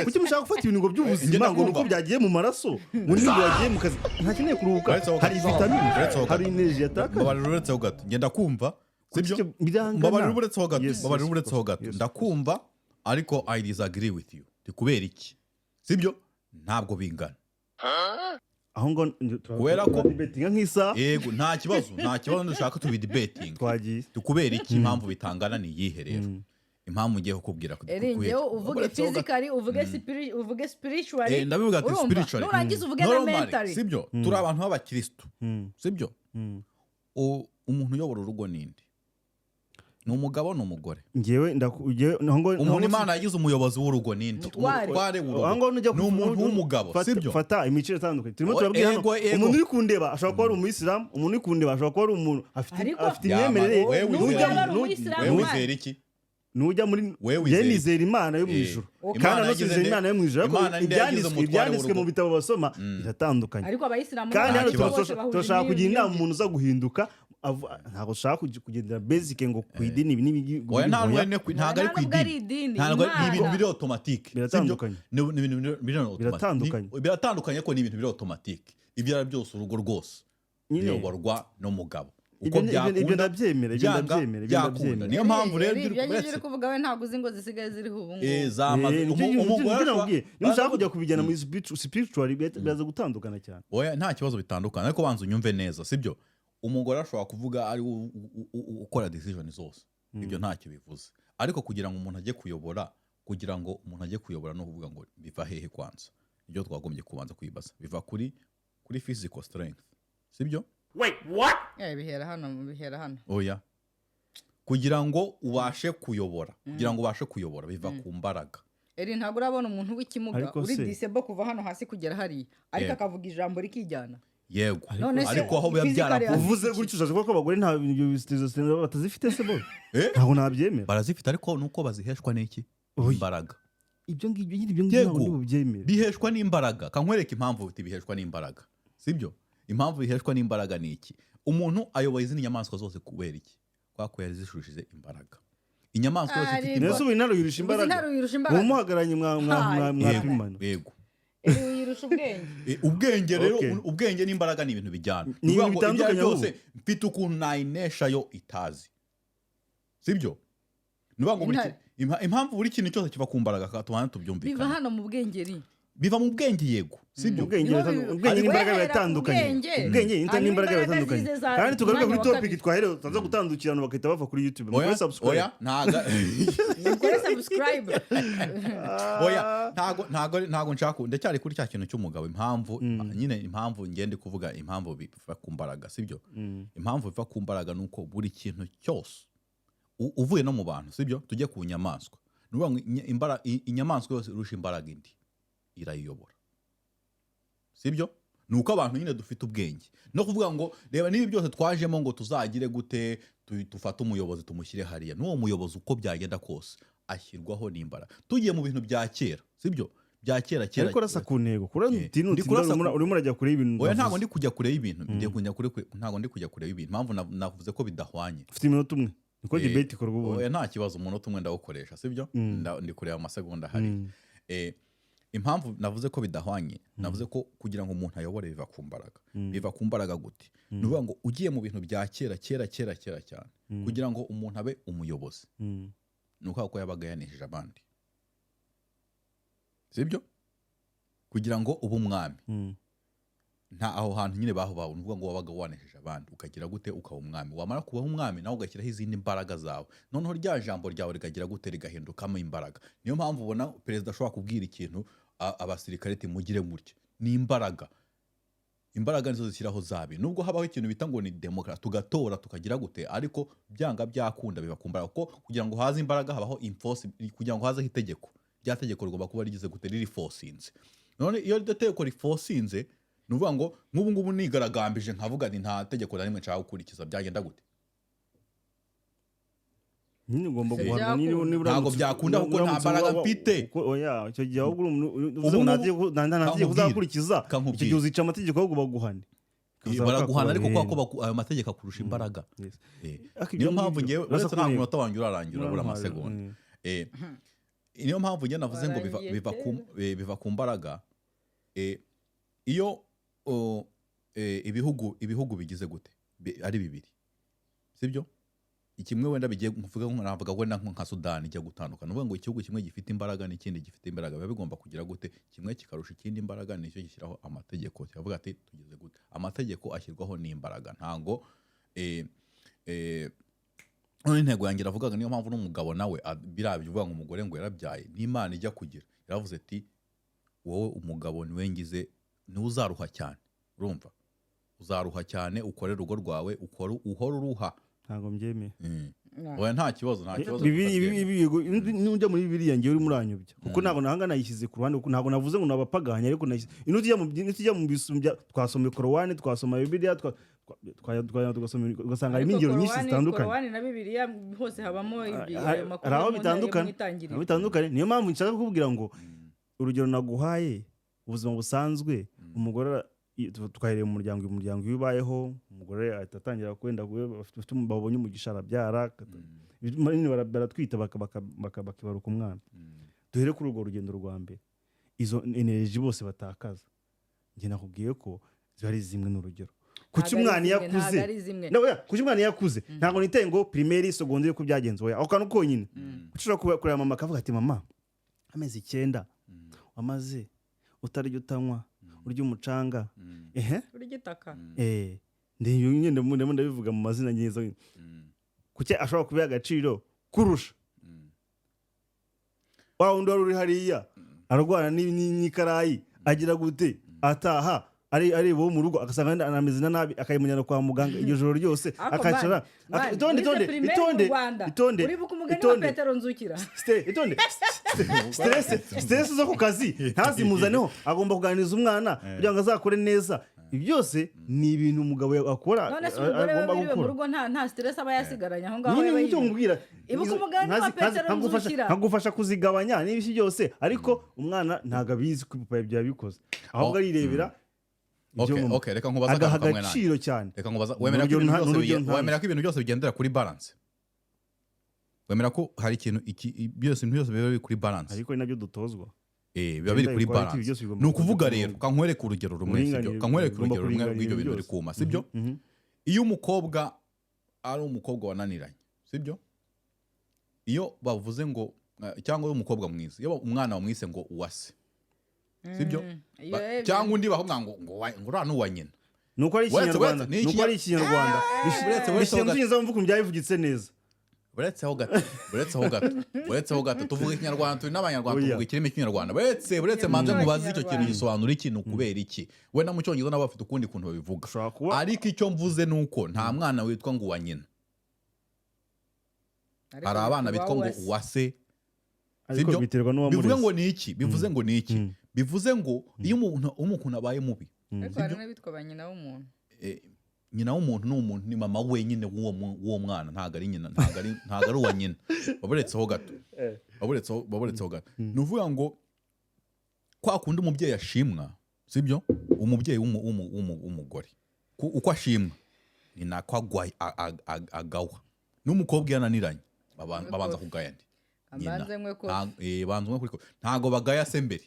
kuki mushaka gufata ibintu ngo by'ubuzima ngo nuko byagiye mu maraso ngo niba wagiye mu kazi ntakeneye kuruhuka hari vitamine hari energy yataka babaruretseho gato ngenda kumva sibyo babaruretseho gato ndakumva ariko I disagree with you kubera iki sibyo ntabwo bingana aho ngo kubera ko debating nk'isa yego nta kibazo dushaka tubi debating twagiye kubera iki impamvu bitangana ni yihe rero impamvu ngiye kukubwira ko uvuge physically uvuge spiritually ndabivuga ati spiritually nurangiza uvuge na mentally sibyo turi abantu b'abakristo sibyo umuntu uyobora urugo ninde ni umugabo n'umugore umuntu Imana yagize umuyobozi w'urugo ninde umutware w'urugo ni umuntu w'umugabo sibyo fata imiciro itandukanye turimo turabwira hano umuntu uri kundeba ashobora kuba ari umuyisilamu umuntu uri kundeba ashobora kuba ari umuntu afite imyemerere wizera iki nujya muri yenizera Imana yo mu ijuru kandi anasizera Imana yo mu ijuru ibyanditswe mu bitabo basoma biratandukanye ariko abayisilamu kandi hano turashaka kugira inama umuntu uza guhinduka ntabwo ushaka kugendera basic ngo ku idini ibi ntabwo ari ibintu biri automatique biratandukanye biratandukanye ko ni ibintu biri automatique ibyo ari byose urugo rwose uyoborwa n'umugabo uko byakunda byakunda niyo mpamvu rero uri kuvuga we ntabwo uzi ngo zisigaye ziriho ubu umugore ushaka kujya kubijyana muri spiritual biraza gutandukana cyane oya nta kibazo bitandukana ariko banza unyumve neza sibyo umugore ashobora kuvuga ari ukora decision zose ibyo ntacyo bivuze ariko kugira ngo umuntu ajye kuyobora no kuvuga ngo biva hehe kwanza ibyo twagombye kubanza kwibaza biva kuri physical strength sibyo wait what bihera hano oya kugira ngo ubashe kuyobora biva ku mbaraga ntabwo urabona umuntu w'ikimuga uri disable kuva hano hasi kugera hariya ariko akavuga ijambo rikijyana yego ariko aho biba byaravuze gutyo uzaje ko abagore nta ibyo batazifite se bo ntabwo nabyemera barazifite ariko nuko baziheshwa n'iki imbaraga ibyo ngibyo byemera biheshwa n'imbaraga kankwereka impamvu biheshwa n'imbaraga sibyo impamvu biheshwa n'imbaraga ni iki umuntu ayoboye izindi nyamaswa zose kubera iki kwako yazishushije imbaraga inyamaswa yose ifite imbaraga nese winaro yirusha imbaraga umuhagaranye mwapimana yego yirusha ubwenge rero ubwenge n'imbaraga ni ibintu bijyana ni ibintu bitandukanye byose mfite ukuntu nayinesha yo itazi sibyo nuvuga ngo impamvu buri kintu cyose kiva ku mbaraga katubana tubyumvikana biva hano mu bwengeri biva mu bwenge yego sibyo ubwenge n'imbaraga biratandukanye ubwenge n'imbaraga biratandukanye kandi tugaruka kuri topic twaherewe tutaza gutandukirana bakahita bava kuri YouTube muri subscribe oya ntago nshaka ndacyari kuri cya kintu cy'umugabo impamvu nyine impamvu ngende kuvuga impamvu biva ku mbaraga sibyo impamvu biva ku mbaraga nuko buri kintu cyose uvuye no mu bantu sibyo tujye ku nyamaswa nuvuga ngo inyamaswa yose irusha imbaraga indi irayiyobora sibyo nuko abantu nyine dufite ubwenge no kuvuga ngo reba niba byose twajemo ngo tuzagire gute tufate umuyobozi tumushyire hariya n'uwo muyobozi uko byagenda kose ashyirwaho n'imbaraga tugiye mu bintu bya kera sibyo bya kera ariko rasa ku ntego urimo urajya kure y'ibintu oya ntabwo ndi kujya kure y'ibintu ntabwo ndi kujya kure y'ibintu impamvu navuze ko bidahwanye ufite iminota umwe niko debate ikorwa ubundi oya nta kibazo umunota umwe ndawukoresha sibyo ndi kureba amasegonda hari impamvu navuze ko bidahwanye navuze ko kugira ngo umuntu ayobore biva ku mbaraga gute nuvuga ngo ugiye mu bintu bya kera cyane kugira ngo umuntu abe umuyobozi nuko ko yabaga yanesheje abandi sibyo kugira ngo ube umwami nta aho hantu nyine baho nuvuga ngo wabaga wanesheje abandi ukagira gute ukaba umwami wamara kubaho umwami nawe ugashyiraho izindi mbaraga zawe noneho rya jambo ryawe rigagira gute rigahindukamo imbaraga niyo mpamvu ubona perezida ashobora kubwira ikintu abasirikare mugire gutya ni imbaraga imbaraga nizo zishyiraho zabi nubwo habaho ikintu bita ngo ni demokarasi tugatora tukagira gute ariko byanga byakunda biba kumbara ko kugira ngo haze imbaraga habaho enforce kugira ngo hazeho itegeko rya tegeko rigomba kuba rigize gute riri forcinze none iyo iryo tegeko riforcinze nuvuga ngo nk'ubu ngubu nigaragambije nkavuga nti nta tegeko na rimwe nshaka gukurikiza byagenda gute nyine ugomba guhana ntabwo byakunda kuko nta mbaraga mfite oya icyo gihe ahubwo ntagiye kuzakurikiza icyo gihe uzica amategeko ahubwo baguhane baraguhana ariko kuko ayo mategeko akurusha imbaraga niyo mpamvu ngewe uretse nta munota wanjye urarangira urabura amasegonda niyo mpamvu ngewe navuze ngo biva ku mbaraga iyo ibihugu bigize gute ari bibiri sibyo ikimwe wenda bigiye kuvuga ngo navuga wenda nka Sudani ijya gutandukana uvuga ngo igihugu kimwe gifite imbaraga n'ikindi gifite imbaraga biba bigomba kugira gute kimwe kikarusha ikindi imbaraga nicyo gishyiraho amategeko kiravuga ati tugeze gute amategeko ashyirwaho n'imbaraga ntago intego yanjye iravugaga niyo mpamvu n'umugabo nawe birabyo uvuga ngo umugore ngo yarabyaye n'Imana ijya kugira yaravuze ati wowe umugabo niwe ngize niwe uzaruha cyane urumva uzaruha cyane ukore urugo rwawe uhora uruha ntabwo mbyemeye oya nta kibazo n'ujya muri Bibiliya ngewe uri muranyobya kuko ntabwo nahanga nayishyize ku ruhande ntabwo navuze ngo nabapaganya ariko nitujya mu bisumbya twasoma Korowani twasoma Bibiliya ugasanga harimo ingero nyinshi zitandukanye Korowani na Bibiliya hose habamo aho bitandukanye niyo mpamvu nshaka kukubwira ngo urugero naguhaye ubuzima busanzwe umugore twahereye mu muryango iyo ubayeho umugore ahita atangira kwenda babonye umugisha arabyara baratwita bakibaruka umwana duhere kuri urwo rugendo rwa mbere izo energy bose batakaza njye nakubwiye ko ziba ari zimwe n'urugero kuki umwana yakuze ntabwo niteye ngo primaire secondaire ko byagenze oya ako kantu konyine ushobora kureba mama akavuga ati mama amezi 9 wamaze utarya utanywa urya umucanga urya itaka ndimo ndabivuga mu mazina nyiza kuki ashobora kubiha agaciro kurusha wa wundi wari uri hariya ararwara n'ikarayi agira gute ataha areba wo mu rugo agasanga anameze nabi akayimunyana kwa muganga iryo joro ryose akacara itonde uribuka umugani wa Petero Nzukira stress zo ku kazi ntazimuzaneho agomba kuganiriza umwana kugira ngo azakore neza ibi byose ni ibintu umugabo akora agomba gukora mu rugo nta stress aba yasigaranye aho ngaho niba yibwira ibuka umugani wa Petero Nzukira nkagufasha kuzigabanya n'ibiki byose ariko umwana ntago abizi ko papa yabikoze ahubwo arirebera Okay, reka nkubaza kamwe agaciro cyane. Reka nkubaza wemera ko ibintu byose bigendera kuri balance. Wemera ko hari ikintu byose biba kuri balance. Ariko nabyo dutozwa. Biba biri kuri balance. Ni ukuvuga rero kankwereka urugero rumwe sibyo. Kankwereka urugero rumwe rw'ibyo bintu biri kuma sibyo. Iyo umukobwa ari umukobwa wananiranye sibyo. Iyo bavuze ngo cyangwa umukobwa mwiza iyo umwana wamwise ngo uwase sibyo cyangwa undi bavuga ngo ura nuwa nyina nuko ari ikinyarwanda bishyinze mvuga byabivugitse neza buretseho gato tuvuga ikinyarwanda turi n'abanyarwanda tuvuga ikirimi cy'ikinyarwanda buretse manze mubaze icyo kintu gisobanura ikintu kubera iki wenda mu cyongereza nabo bafite ukundi kuntu babivuga ariko icyo mvuze nuko nta mwana witwa ngo uwa nyina hari abana bitwa ngo uwase sibyo bivuze ngo ni iki bivuze ngo iyo umuntu abaye mubi ariko hari n'abitwa ba nyina w'umuntu nyina w'umuntu ni umuntu ni mama wenyine w'uwo mwana ntago ari nyina ntago ari uwa nyina baburetseho gato ni uvuga ngo kwa kundi umubyeyi ashimwa sibyo umubyeyi w'umugore uko ashimwa ni nako agawa n'umukobwa yananiranye babanza kugaya banzwe kuri ntago bagaya se mbere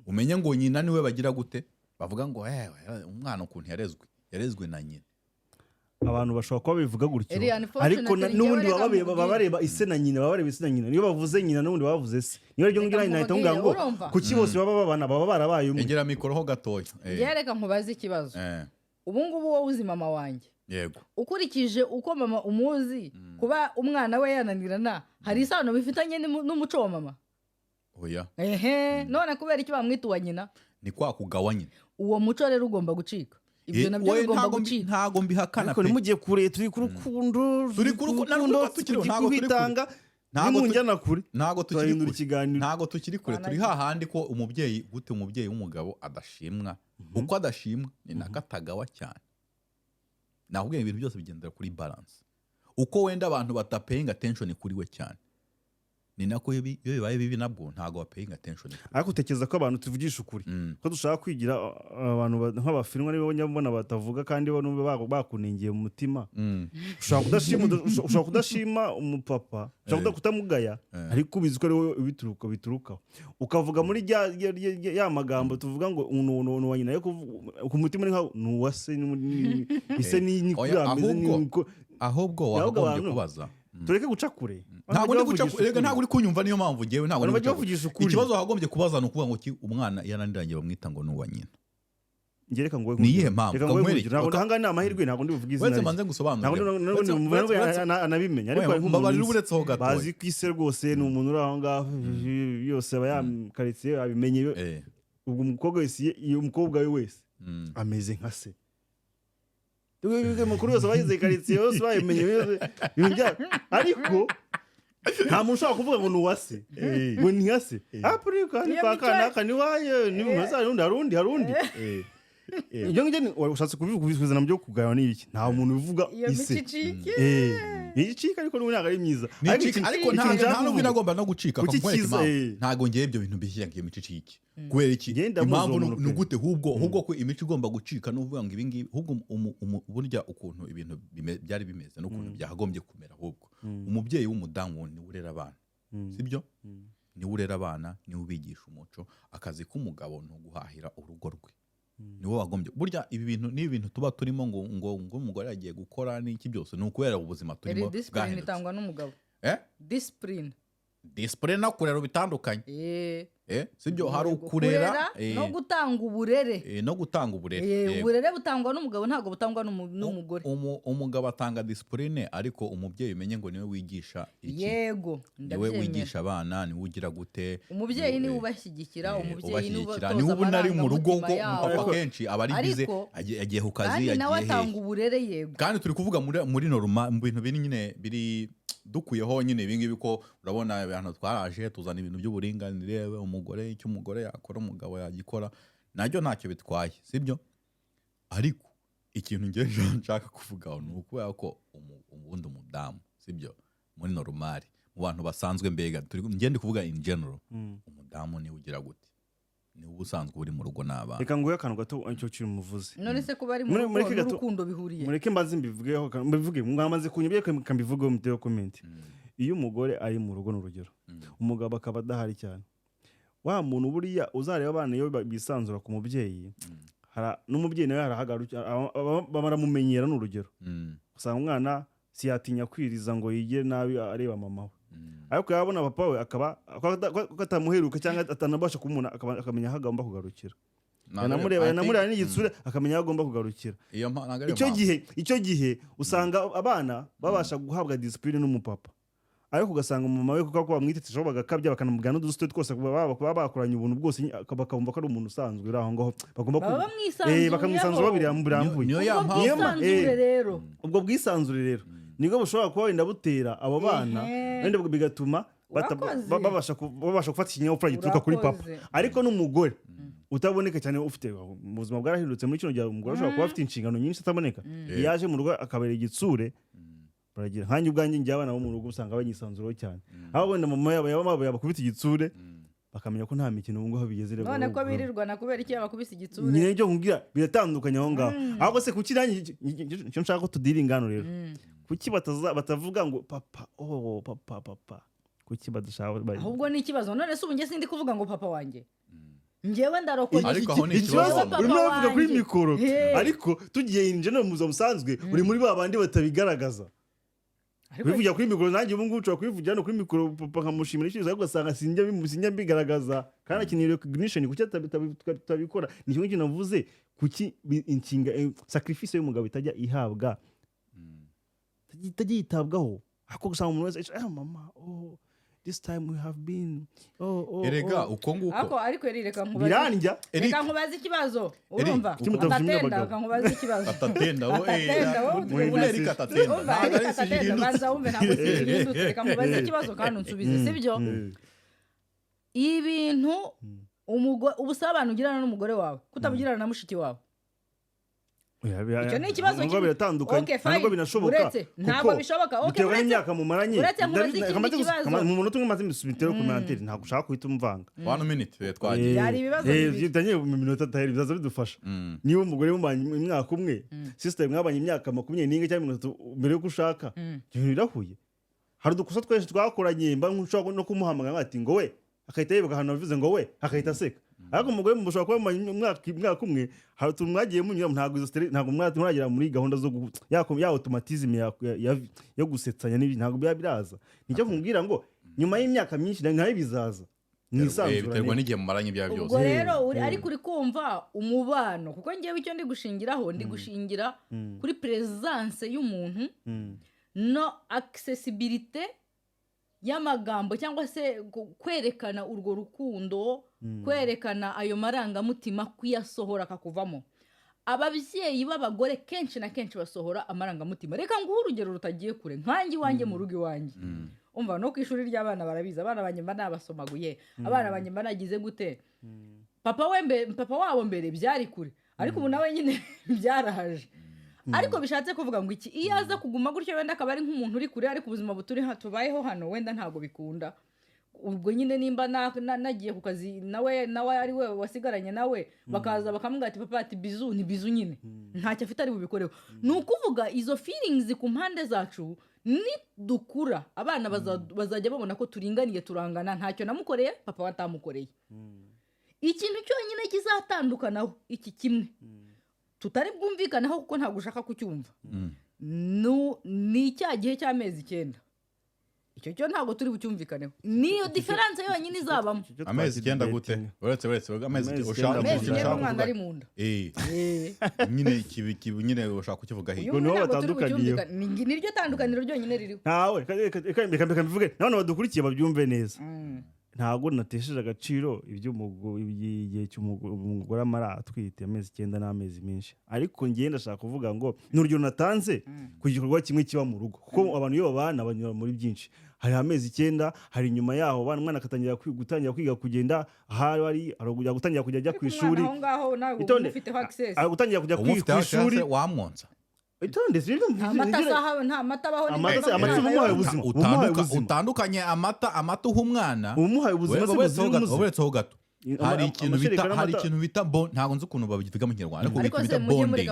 umenye ngo nyina niwe bagira gute bavuga ngo umwana ukuntu yarezwe na nyina abantu bashobora kuba bivuga gutyo ariko n'ubundi baba bareba ise na nyina niyo bavuze nyina n'ubundi bavuze se niyo ryo ngira nyina ahita ngira ngo kuki bose baba barabaye umwe egera mikoro ho gatoya yereka nkubaze ikibazo ubu ngubu wowe uzi mama wanjye yego ukurikije uko mama umuzi kuba umwana we yananirana hari isano bifitanye n'umuco wa mama oya none kubera iki bamwita uwa nyina ni kwa kugawa nyina uwo muco rero ugomba gucika ibyo nabyo bigomba gucika ntago mbihakana ariko nimugiye kure turi ku rukundo ntago kwitanga nimujyana kure ntago tukiri kure turi hahandi ko umubyeyi gute umubyeyi w'umugabo adashimwa uko adashimwa ni nakatagawa cyane nahubwo ibintu byose bigendera kuri balance uko wenda abantu batapaying attention kuri we cyane ni nako iyo bibaye bibi nabwo ntago bapaying attention ariko utekereza ko abantu tuvugisha ukuri ko dushaka kwigira abantu nk'abafilmwa nibo nyabona batavuga kandi bo bakunengiye mu mutima ushobora kudashima umupapa ushobora kutamugaya ariko ubizi ko ari biturukaho ukavuga muri ya magambo tuvuga ngo umuntu wa nyina yo ku mutima ni uwase ise ni ahubwo wagombye kubaza tureke guca kure ntabwo uri kunyumva niyo mpamvu ngewe ntabwo ikibazo wagombye kubaza ni ukuvuga ngo umwana yananiranye bamwita ngo ni uwa nyina ngereka ngo ni iyihe mpamvu ntabwo ni amahirwe ntabwo ndi buvuge izina rye manze ngusobanurire anabimenya ariko nk'umuntu bazi ku isi rwose ni umuntu uri aho ngaho yose aba yakaritsiye abimenye ubwo umukobwa we wese ameze nka se mukuru yose bayize karitsiye yose bayimenye ibintu byabo ariko nta muntu ushobora kuvuga ngo ni uwase ngo ni nka se apurika ni kwa kanaka ni waye ni harundi ibyo ngibyo ushatse kubizana mu byo kugayana n'ibiki nta muntu uvuga ise ni igicika ariko n'ubu ntabwo ari myiza ariko nta n'ubwo inagomba no gucika ntabwo ngewe ibyo bintu mbishyira ngo iyo mico icike kubera iki impamvu ni ugute ahubwo ko imico igomba gucika n'uvuga ngo ibingibi ahubwo burya ukuntu ibintu byari bimeze n'ukuntu byakagombye kumera ahubwo umubyeyi w'umudamu niwe urera abana sibyo niwe urera abana niwe ubigisha umuco akazi k'umugabo ni uguhahira urugo rwe niwo wagombye burya ibi bintu ni ibintu tuba turimo ngo umugore yagiye gukora n'iki byose ni ukubera ubuzima turimo discipline itangwa n'umugabo discipline no kurera bitandukanye sibyo hari ukurera no gutanga uburere uburere butangwa n'umugabo ntabwo butangwa n'umugore umugabo atanga discipline ariko umubyeyi umenye ngo niwe wigisha iki yego niwe wigisha abana niwe ugira gute umubyeyi niwe ubashyigikira umubyeyi niwe utoza niwe ubu nari mu rugo ngo papa kenshi aba ari bize agiye ku kazi yagiye nawe atanga uburere yego kandi turi kuvuga muri normal mu bintu biri nyine biri dukuyeho nyine ibingibi ko urabona abantu twaraje tuzana ibintu by'uburinganire umugore icyo umugore yakora umugabo yagikora nacyo ntacyo bitwaye sibyo ariko ikintu ngiye nshaka kuvugaho ni ukubera ko ubundi umudamu sibyo muri normal mu bantu basanzwe mbega ngende kuvuga in general umudamu niwe ugira gute niwe usanzwe uri mu rugo n'abana reka nguhe akantu gato icyo kiri muvuze none se kuba ari mu rugo n'urukundo bihuriye mureke mbaze mbivuge mwamaze kunyubye kambivugeho mu teo comment iyo umugore ari mu rugo n'urugero umugabo akaba adahari cyane wa muntu buriya uzareba abana iyo bisanzura ku mubyeyi n'umubyeyi nawe harahagarukira baramumenyera n'urugero usanga umwana siyatinya kwiriza ngo yigire nabi areba mama we ariko yabona papa we akaba atamuheruka cyangwa atanabasha kumubona akamenya aho agomba kugarukira yanamureba n'igitsure akamenya aho agomba kugarukira icyo gihe usanga abana babasha guhabwa discipline n'umupapa ariko ugasanga umumama we kuko bamwitetejeho bagakabya bakanamubwira n'udusito twose baba bakoranye ubuntu bwose bakumva ko ari umuntu usanzwe uri aho ngaho bagomba bakamwisanzura birambuye ubwo bwisanzure rero nibwo bushobora kuba wenda butera abo bana wenda bigatuma babasha gufata ikinyabupfura gituruka kuri papa ariko n'umugore utaboneka cyane ufite ubuzima bwarahindutse muri kino gihe umugore ashobora kuba afite inshingano nyinshi ataboneka yaje mu rugo akabera igitsure baragira nkanjye ubwanjye njye abana bo mu rugo usanga banyisanzuraho cyane aho wenda mama yabo yabakubita igitsure bakamenya ko nta mikino ubu ngubu bigeze rero none ko birirwana kubera iki yabakubise igitsure nyine ibyo nkubwira biratandukanye aho ngaho ahubwo se kuki nanjye icyo nshaka ko tudiringa hano rero kuki batavuga ngo papa papa kuki badashaka ahubwo ni ikibazo none se ubu njye sindi kuvuga ngo papa wanjye njyewe ndarokoye ikibazo urimo uravuga kuri mikoro ariko tugiye injene mu buzima busanzwe uri muri ba bandi batabigaragaza wivugira kuri mikoro nanjye ubu ngubu ushobora kubivugira no kuri mikoro papa nkamushimira icyo ugasanga ugasanga sinjya mbigaragaza kandi akeneye recognition kuki tutabikora ni kimwe navuze kuki inshinga sacrifice y'umugabo itajya ihabwa itajya yitabwaho ako gusanga umuntu wese mama this time we have been erega uko nguko ariko reka nkubaze ikibazo urumva atatenda nkubaze ikibazo atatenda banza wumve ntabwo zihindutse reka nkubaze ikibazo kandi unsubize sibyo ibintu ubusabane ugirana n'umugore wawe kutabugirana na mushiki wawe icyo ni ikibazo biratandukanye ntabwo binashoboka ntabwo bishoboka bitewe n'imyaka mumaranye mu munota umwe maze mbisubitero ku manteri ntabwo ushaka guhita umvanga 1 minute twagiye byari ibibazo bitanye mu minota ataheri bizaza bidufasha niba umugore mubanye imyaka umwe sister mwabanye imyaka 20 cyangwa 30 mbere yuko ushaka ibintu birahuye hari udukosa twese twakoranye mba nkushaka no kumuhamagara ati ngo we akahita yibuka ahantu bivuze ngo we akahita aseka ariko umugore mushobora kuba umwaka umwe hari utuntu mwagiye munyura ntabwo muragera muri gahunda zo ya automatisme yo gusetsanya n'ibindi ntabwo biba biraza nicyo kumubwira ngo nyuma y'imyaka myinshi nayo bizaza biterwa n'igihe mumaranye ibya byose ubwo rero ariko uri kumva umubano kuko ngewe icyo ndi gushingiraho ndi gushingira kuri presence y'umuntu no accessibility y'amagambo cyangwa se kwerekana urwo rukundo kwerekana ayo marangamutima kuyasohora akakuvamo ababyeyi b'abagore kenshi na kenshi basohora amarangamutima reka nguhe urugero rutagiye kure nkanjye iwanjye mu rugo iwanjye umva no ku ishuri ry'abana barabizi abana banjye mba nabasomaguye abana banjye mba nagize gute papa wabo mbere byari kure ariko ubu nawe nyine byarahaje ariko bishatse kuvuga ngo iki iyo aza kuguma gutyo wenda akaba ari nk'umuntu uri kure ariko ubuzima tubayeho hano wenda ntabwo bikunda ubwo nyine nimba nagiye ku kazi nawe ari we wasigaranye nawe bakaza bakamubwira ati papa ati bizu ni bizu nyine ntacyo afite ari bubikoreho ni ukuvuga izo feelings ku mpande zacu nidukura abana bazajya babona ko turinganiye turangana ntacyo namukoreye papa watamukoreye ikintu cyonyine kizatandukanaho iki kimwe tutari bwumvikanaho kuko ntabwo ushaka kucyumva ni icya gihe cy'amezi 9 icyo cyo ntabwo turi bucyumvikaneho niyo diferanse yonyine izabamo amezi 9 gute uretse amezi umwana ari mu nda nyine nyine ushaka kukivuga higo niho batandukaniye niryo tandukaniro ryonyine ririho ntawe reka mbivuge none badukurikiye babyumve neza ntabwo natesheje agaciro igihe cy'umugore amara atwite amezi 9 n'amezi menshi ariko ngiye ndashaka kuvuga ngo n'urugero natanze ku gikorwa kimwe kiba mu rugo kuko abantu iyo babana banyura muri byinshi hari amezi 9 hari nyuma yaho umwana akatangira kwiga kugenda ahari gutangira kujya ajya ku ishuri gutangira kujya ku ishuri wamwonsa utandukanye amata uhumwana uburetseho gato hari ikintu bita ntabwo nzi ukuntu babivuga mu kinyarwanda ariko bita bonding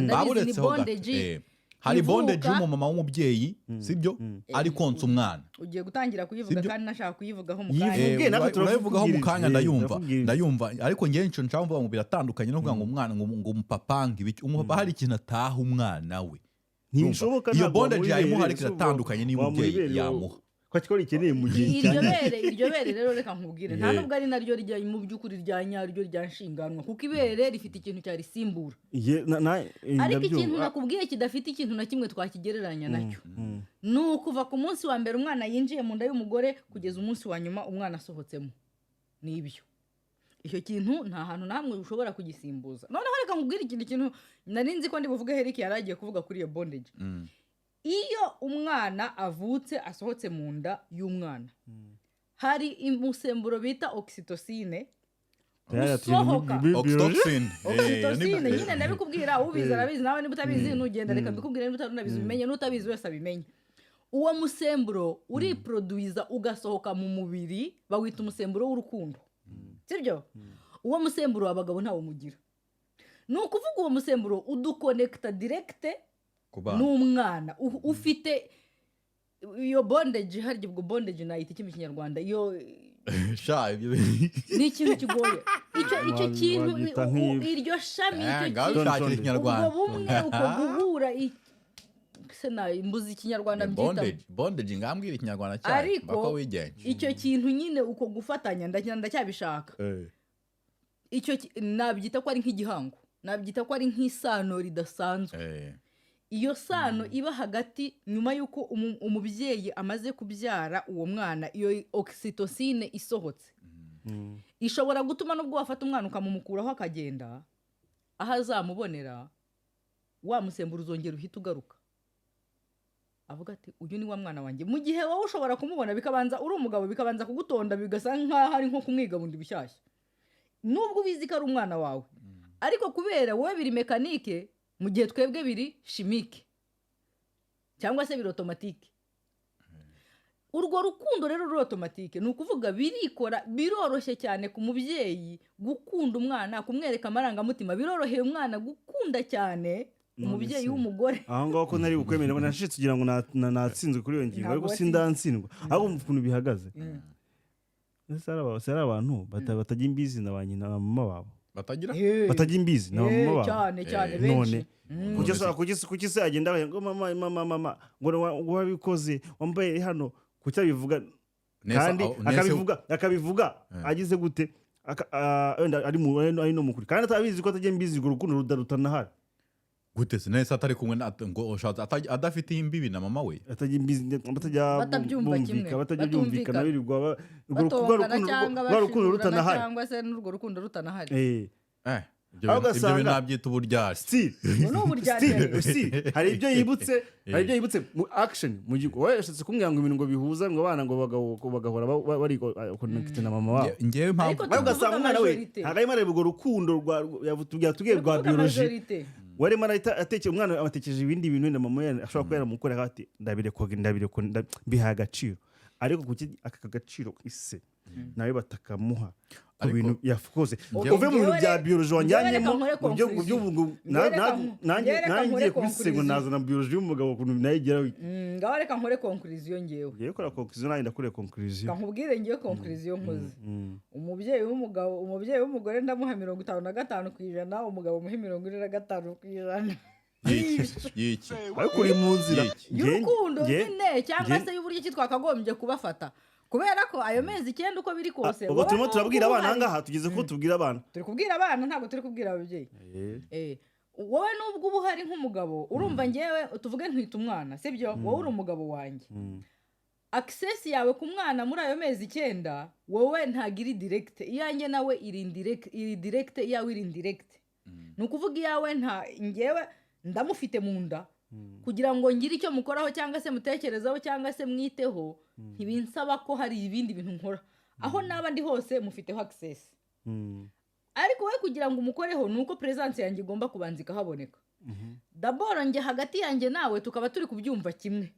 ndabizi ni bondage hari bondage y'umumama w'umubyeyi sibyo ari konsa umwana ugiye gutangira kuyivuga kandi nashaka kuyivugaho mu kanya urayivugaho mu kanya ndayumva ariko ngewe nicyo nshaka mvuga ngo biratandukanye no kuvuga ngo umwana ngo umupapa umupapa hari ikintu ataha umwana we iyo bondage yayimuha ariko iratandukanye niyo umubyeyi yamuha ko kikora ikeneye mu gihe iryo bere rero reka nkubwire nta nubwo ari naryo rya mu by'ukuri rya nyaryo rya nshinganwa kuko ibere rifite ikintu cyarisimbura ariko ikintu nakubwiye kidafite ikintu na kimwe twakigereranya nacyo ni ukuva ku munsi wa mbere umwana yinjiye mu nda y'umugore kugeza umunsi wa nyuma umwana asohotsemo n'ibyo icyo kintu nta hantu namwe ushobora kugisimbuza noneho reka nkubwire ikindi kintu nari nzi ko ndi buvuge Eric yaragiye kuvuga kuri iyo bondage iyo umwana avutse asohotse mu nda y'umwana hari umusemburo bita oxytocin usohoka oxytocin nyine ndabikubwira ubizi arabizi nawe niba utabizi ntugenda reka mbikubwire niba utabizi ubimenye n'utabizi wese abimenye uwo musemburo uriproduiza ugasohoka mu mubiri bawita umusemburo w'urukundo sibyo uwo musemburo abagabo ntawo mugira ni ukuvuga uwo musemburo uduconnecta direct n'umwana ufite iyo bondage harya ubwo bondage nayita iki mu kinyarwanda iyo ni ikintu kigoye icyo kintu iryo shami ubwo bumwe uko guhura mbuzi ikinyarwanda mbyita bondage ngambwira ikinyarwanda cyane ariko icyo kintu nyine uko gufatanya ndacyabishaka icyo nabyita ko ari nk'igihango nabyita ko ari nk'isano ridasanzwe iyo sano iba hagati nyuma y'uko umubyeyi amaze kubyara uwo mwana, iyo oxytocin isohotse ishobora gutuma nubwo wafata umwana ukamumukuraho akagenda, aho azamubonera wa musemburo uzongera uhita ugaruka, avuga ati uyu ni wa mwana wanjye. Mu gihe wowe ushobora kumubona bikabanza uri umugabo bikabanza kugutonda bigasa nk'aho ari nko kumwiga bundi bishyashya, nubwo ubizi ko ari umwana wawe, ariko kubera wowe biri mekanike mu gihe twebwe biri chimique cyangwa se biri automatique. Urwo rukundo rero ruri automatique, ni ukuvuga birikora, biroroshye cyane ku mubyeyi gukunda umwana, kumwereka amarangamutima, biroroheye umwana gukunda cyane umubyeyi w'umugore. Aho ngaho ko nari bukwemera nashitse kugira ngo natsinzwe kuri iyo ngingo, ariko sindansindwa ahubwo ukuntu bihagaze. Sara abantu batajya imbizi na ba nyina na mama babo, batajya imbizi na mama babo cyane benshi. Kuki se agenda ngo mama ngo wabikoze wambaye hano, kuki abivuga kandi akabivuga agize gute, ari no mukuri kandi atabizi ko atajya imbizi, urwo rukundo rutanahari gute se nese atari kumwe ngo ushatse adafite imbibi na mama we, atajya imbizi, batabyumvikana birirwa urwo rukundo rutanahari, cyangwa se n'urwo rukundo rutanahari. ibyo nabyita uburyari. Hari ibyo yibutse mu action mu gihe wowe yashatse kumwira ngo ibintu ngo bihuza ngo abana ngo bagahora bari connect na mama wabo. Ngewe impamvu ugasanga umwana we hagayima reba urwo rukundo tubwiye rwa biology, wari marayita atekeye umwana abatekereje ibindi bintu na mama ye ashobora kuba yaramukora hati ndabireko biha agaciro, ariko kuki aka gaciro ise nawe batakamuha ku bintu yakoze uve mu bintu bya biology wanjyanyemo nanjye kubisego nazana biology y'umugabo kuntu nayigeraho. Ngaho reka nkore conclusion ngewe. Ngiye gukora conclusion nayo ndakore conclusion. Nkubwire ngiye conclusion nkoze. Umubyeyi w'umugore ndamuha 55%, umugabo muhe 45%. Yiki ariko uri mu nzira y'urukundo nyine, cyangwa se y'uburyo ki twakagombye kubafata, kubera ko ayo mezi 9 uko biri kose ubwo turimo turabwira abana ahangaha, tugeze ko tubwira abana, turi kubwira abana ntabwo turi kubwira ababyeyi. Wowe nubwo uba uhari nk'umugabo urumva ngewe tuvuge ntwita umwana sibyo, wowe uri umugabo wanjye, access yawe ku mwana muri ayo mezi 9 wowe ntagiri direct, iyanjye nawe iri direct, iyawe iri indirect. Ni ukuvuga iyawe nta ngewe ndamufite mu nda kugira ngo ngire icyo mukoraho cyangwa se mutekerezaho cyangwa se mwiteho, ntibinsaba ko hari ibindi bintu nkora, aho naba ndi hose mufiteho access. Ariko we kugira ngo umukoreho nuko presence yanjye igomba kubanzika haboneka. D'abord nge hagati yanjye nawe tukaba turi kubyumva kimwe,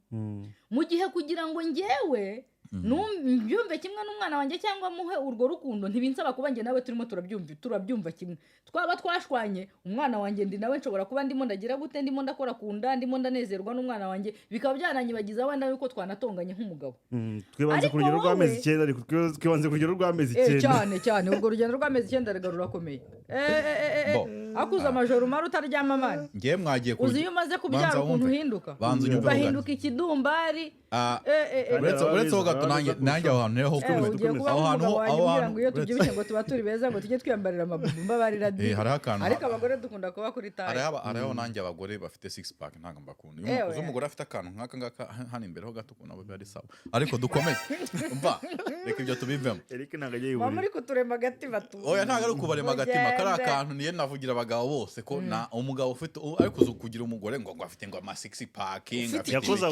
mu gihe kugira ngo ngewe byumve kimwe n'umwana wanjye cyangwa muhe urwo rukundo ntibinsaba kuba nge nawe turimo turabyumva kimwe. Twaba twashwanye umwana wanjye ndi nawe nshobora kuba ndimo ndagira gute, ndimo ndakora kunda, ndimo ndanezerwa n'umwana wanjye, bikaba byananyibagiza wenda yuko twanatonganye nk'umugabo. Twibanze ku rugero rw'amezi 9, ariko twibanze ku rugero rw'amezi 9 cyane urwo rugendo rw'amezi 9 regarura komeye. Akuza amajoro mara utaryama mani, ngiye mwagiye uzi iyo umaze kubyara ukuntu uhinduka, ugahinduka ikidumbari. uretse ho gato nanjye aho hantu niho aho hantu iyo tubyibushye ngo tuba turi beza ngo tujye twiyambarira amabubu mbabarira di, ariko abagore dukunda kuba kuri tayi. hariho nanjye abagore bafite 6 pack ntabwo mbakunda. Iyo umugore afite akantu nk'aka ngaka hano imbere ho gato ukuntu aba ari sawa, ariko dukomeze umva reka ibyo tubivemo. Eric ntabwo agiye yubura muri kuturema agatima tu, oya ntabwo ari ukubarema agatima, kari akantu niye navugira abagabo bose ko na umugabo ufite ariko uzo kugira umugore ngo afite ngo ama 6 pack yakoze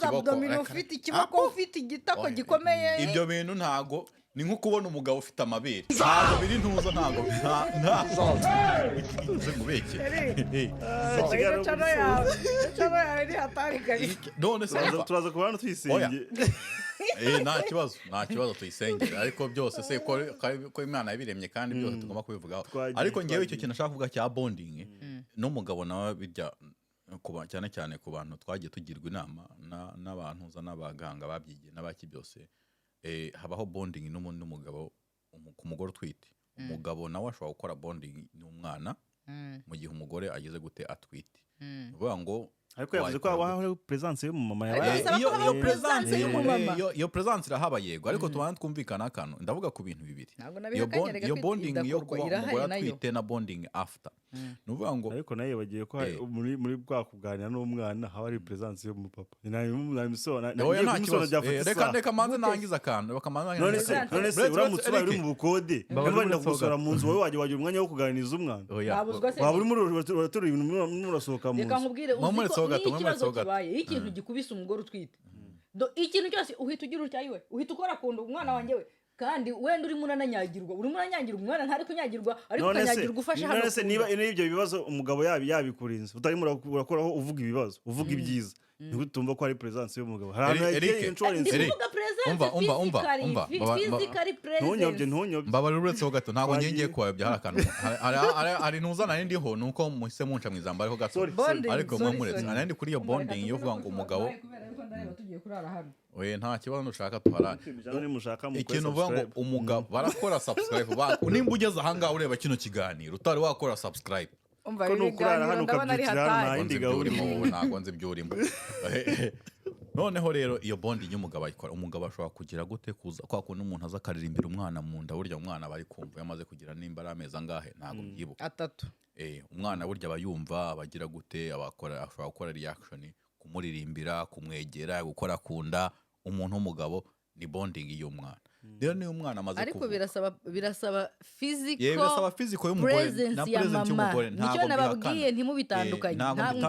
abdomino, ufite ikiboko, ufite igitako gikomeye. Ibyo bintu ntago ni nko kubona umugabo ufite amabere, ntago biri ntuza, ntago ntazo mubeke cyane ni hatari kari. None se turaza kubana tuyisenge. Nta kibazo tuyisenge, ariko byose se ko Imana yabiremye kandi byose tugomba kubivugaho. Ariko ngewe icyo kintu nashaka kuvuga cya bonding n'umugabo nawe bijya kuba cyane ku bantu twagiye tugirwa inama n'abantu n'abaganga babyigiye n'abaki byose, habaho bonding n'umugabo ku mugore utwite. Umugabo nawe ashobora gukora bonding n'umwana mu gihe umugore ageze gute atwite. Uvuga ngo ariko yavuze ko haba presence y'umumama yabaye iyo presence irahaba yego ariko tubana twumvikana akantu ndavuga ku bintu bibiri iyo bonding yo kuba umugore atwite na bonding after nuvuga ngo ariko naye bagiye ko muri bwa kuganira n'umwana haba ari presence y'umupapa reka manze nangiza akantu none se uramutse uri mu bukode bari gusora mu nzu wowe wagira umwanya wo kuganiriza umwana waba uri muri uratura ibintu murasohoka mu nzu reka nkubwire ikibazo kibaye ikintu gikubise umugore utwite ikintu cyose uhita ugira utyayiwe uhita ukora kunda umwana wanjye we kandi wenda urimo urananyagirwa umwana ntari kunyagirwa ariko ukanyagirwa ufashe hano none se niba ibyo bibazo umugabo yabikurinze utarimo urakoraho uvuga ibibazo uvuga ibyiza niko tumva ko ari presence y'umugabo hari ahantu insurance umva mbabarira uretse gato ntabwo ngiye kwayobya hari akantu hari ntuzana n'indiho nuko muhise munca mu ijambo ariko gato ariko mwe muretse nandi kuri iyo bonding yo kuvuga ngo umugabo nta kibazo nushaka tuharane ikintu uvuga ngo umugabo barakora subscribe nimba ugeze ahangaha ureba kino kiganiro utari wakora subscribe ko nukurara hano ukabyitira nta yindi gahunda ntabwo nzi ibyo urimo noneho rero iyo bonding y'umugabo ayikora umugabo ashobora kugira gute kuza kwa kuntu umuntu aza akaririmbira umwana mu nda burya umwana bari kumva yamaze kugira nimba ari amezi angahe ntabwo mbyibuka 3 umwana burya aba yumva abagira gute ashobora gukora reaction kumuririmbira kumwegera gukora kunda umuntu w'umugabo ni bonding y'umwana rero niyo umwana amaze kuvuga ariko birasaba physical y'umugore na presence y'umugore nicyo nababwiye ntimubitandukanye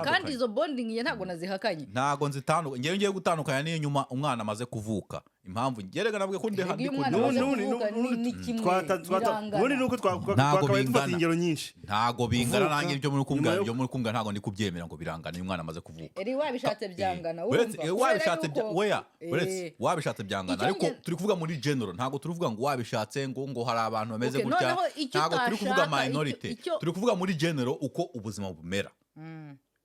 kandi izo bonding ye ntabwo nazihakanye ntabwo nzitandukanye ngiye gutandukanya niyo nyuma umwana amaze kuvuka impamvu ngerega nabwe ko ndi handi ubundi nuko twakabaye dufata ingero nyinshi ntago bingana nange ibyo muri kumva ntago ndi kubyemera ngo birangana iyo umwana amaze kuvuka wabishatse byangana wabishatse byangana ariko turi kuvuga muri general ntago turi kuvuga ngo wabishatse ngo hari abantu bameze gutya ntago turi kuvuga minority turi kuvuga muri general uko ubuzima bumera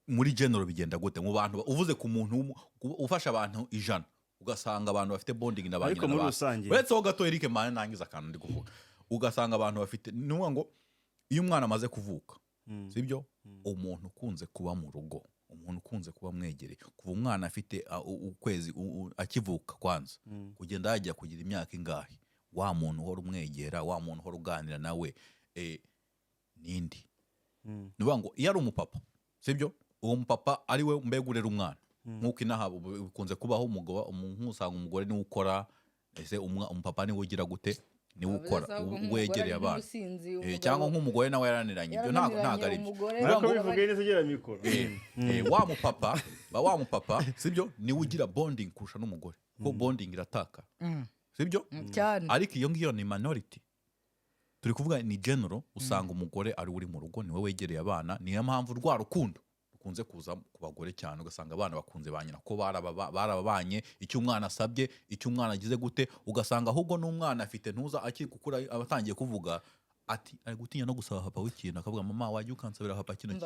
muri general bigenda gute mu bantu uvuze ku muntu ufasha abantu 100 ugasanga abantu bafite bonding na banyina n'abandi uretse ho gato Eric mane nangiza akantu ndi kuvuga ugasanga abantu bafite nuvuga ngo iyo umwana amaze kuvuka sibyo umuntu ukunze kuba mu rugo umuntu ukunze kuba mwegereye kuva umwana afite ukwezi akivuka kwanza kugenda yajya kugira imyaka ingahe wa muntu uhora umwegera wa muntu uhora uganira nawe nindi nuvuga ngo iyo ari umupapa sibyo uwo mupapa ari we mbegurera umwana nkuko inaha bikunze kubaho umugabo umuntu usanga umugore niwe ukora ese umupapa niwe ugira gute niwe ukora wegereye abana cyangwa nk'umugore nawe yaraniranye ibyo ntago ari byo wa mupapa sibyo niwe ugira bonding kurusha n'umugore ko bonding irataka sibyo ariko iyo ngiyo ni minority turi kuvuga ni general usanga umugore ari uri mu rugo niwe wegereye abana niyo mpamvu rwa rukundo kunze kuza ku bagore cyane ugasanga abana bakunze banyina ko barababanye icyo umwana asabye icyo umwana agize gute ugasanga ahubwo n'umwana afite ntuza akikukura abatangiye kuvuga ati ari gutinya no gusaba papa w'ikintu akavuga mama wajya ukansabira papa kino kintu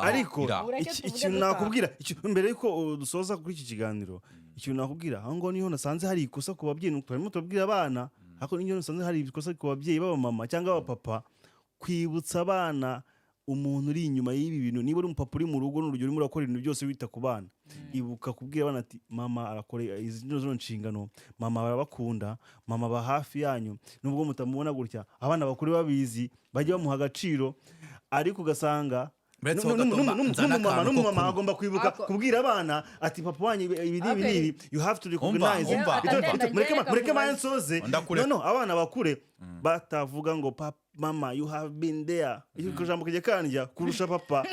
ariko ikintu nakubwira mbere yuko dusoza kuri iki kiganiro ikintu nakubwira aho ngo niho nasanze hari ikosa ku babyeyi turimo tubabwira abana ariko niyo nasanze hari ikosa ku babyeyi baba mama cyangwa aba papa kwibutsa abana umuntu uri inyuma y'ibi bintu niba uri umupapa uri mu rugo n'urugero urimo urakora ibintu byose wita ku bana ibuka kubwira abana ati mama arakora izi nshingano mama barabakunda mama ba hafi yanyu nubwo mutamubona gutya abana bakuru babizi bajya bamuha agaciro ariko ugasanga n'umumama agomba kwibuka kubwira abana ati papa wanyu ibi n'ibi you have to recognize mureke mansoze no abana bakure batavuga ngo mama you have been there iko jambo kije kanja kurusha papa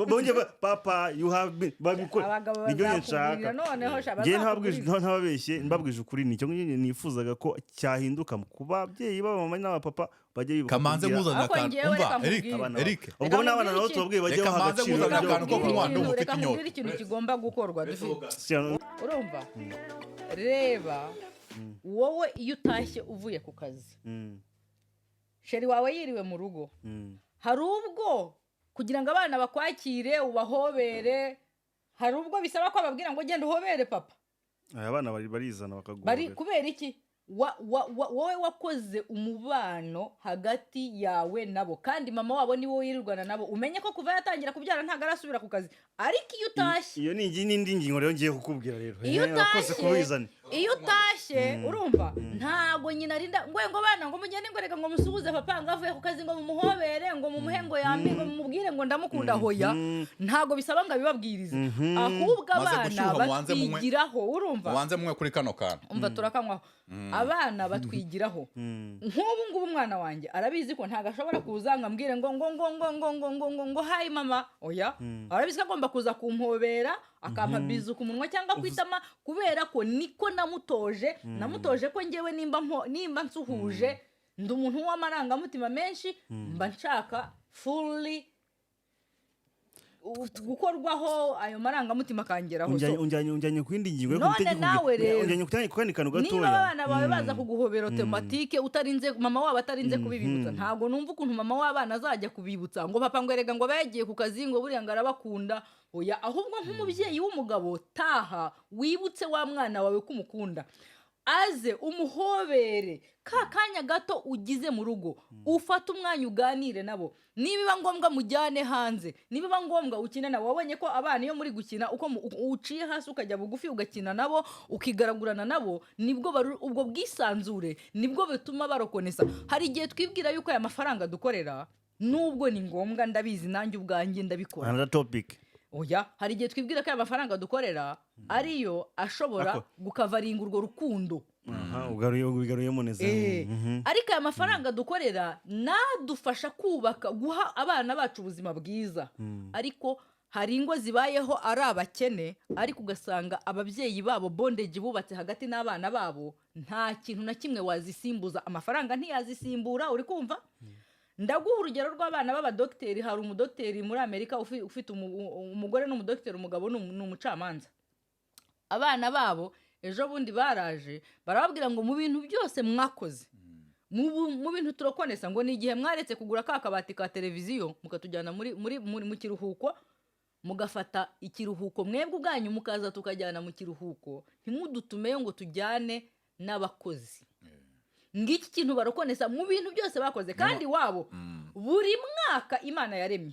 bonje papa you have been babikora nibyo nshaka ngiye ntababeshye mbabwije ukuri nicyo nifuzaga ko cyahinduka ku babyeyi baba mama n'aba papa bajye bibuka kamanze muzana akantu umva Eric ubwo n'abana nabo tubabwiye bajye bahagacira akantu ko kumwana ufite inyota ikintu kigomba gukorwa urumva reba wowe iyo utashye uvuye ku kazi sheri wawe yiriwe mu rugo hari ubwo kugira ngo abana bakwakire ubahobere hari ubwo bisaba ko babwira ngo genda uhobere papa abana barizana bakagora kubera iki wowe wakoze umubano hagati yawe nabo kandi mama wabo ni wowe yirirwana nabo umenye ko kuva yatangira kubyara ntago arasubira ku kazi ariko iyo utashye iyo ni n'indi ngingo rero ngiye kukubwira rero iyo utashye urumva ntago nyina arinda ngo bana ngo mugende ngo reka ngo musuhuze papa ngo avuye ku kazi ngo mumuhobere ngo mumuhe ngo yambi ngo mumubwire ngo ndamukunda hoya ntago bisaba ngo abibabwirize ahubwo abana batwigiraho urumva wanze mwe kuri kano kana umva turakanywaho abana batwigiraho nk'ubu ngubu umwana wanjye arabizi ko ntago ashobora kuza ngo ambwire ngo hayi mama oya arabizi ko agomba kuza kumpobera akampa bizu ku munwa cyangwa kwitama kubera ko niko namutoje ko ngewe nimba nsuhuje ndi umuntu w'amarangamutima menshi mba nshaka fully gukorwaho ayo marangamutima kangeraho unjanye ku yindi ngingo none nawe rero unjanye kutani kanu gatoya niba abana bawe baza kuguhobera automatique utarinze mama wabo atarinze kubibibutsa ntago numva ukuntu mama w'abana azajya kubibutsa ngo papa ngo erega ngo bagiye ku kazi ngo buriya ngo arabakunda oya ahubwo nk'umubyeyi w'umugabo taha wibutse wa mwana wawe kumukunda aze umuhobere ka kanya gato ugize mu rugo ufata umwanya uganire nabo nibiba ngombwa mujyane hanze nibiba ngombwa ukine nabo wabonye ko abana iyo muri gukina uko uciye hasi ukajya bugufi ugakina nabo ukigaragurana nabo nibwo ubwo bwisanzure nibwo bituma barokonesa hari igihe twibwira yuko aya mafaranga dukorera nubwo ni ngombwa ndabizi nanjye ubwanjye ndabikora another topic oya hari igihe twibwira ko aya mafaranga dukorera ariyo ashobora gukavaringa urwo rukundo ugaruyemo neza ariko aya mafaranga dukorera nadufasha kubaka guha abana bacu ubuzima bwiza ariko hari ingo zibayeho ari abakene ariko ugasanga ababyeyi babo bondage bubatse hagati n'abana babo nta kintu na kimwe wazisimbuza amafaranga ntiyazisimbura uri kumva ndaguha urugero rw'abana b'abadokiteri hari umudokiteri muri Amerika ufite umugore n'umudokiteri umugabo ni umucamanza abana babo ejo bundi baraje barababwira ngo mu bintu byose mwakoze mu bintu turokonesa ngo ni igihe mwaretse kugura ka kabati ka televiziyo mukatujyana mu kiruhuko mugafata ikiruhuko mwebwe ubwanyu mukaza tukajyana mu kiruhuko ntimudutumeyo ngo tujyane n'abakozi ngiki kintu barokonesa mu bintu byose bakoze kandi wabo buri mwaka Imana yaremye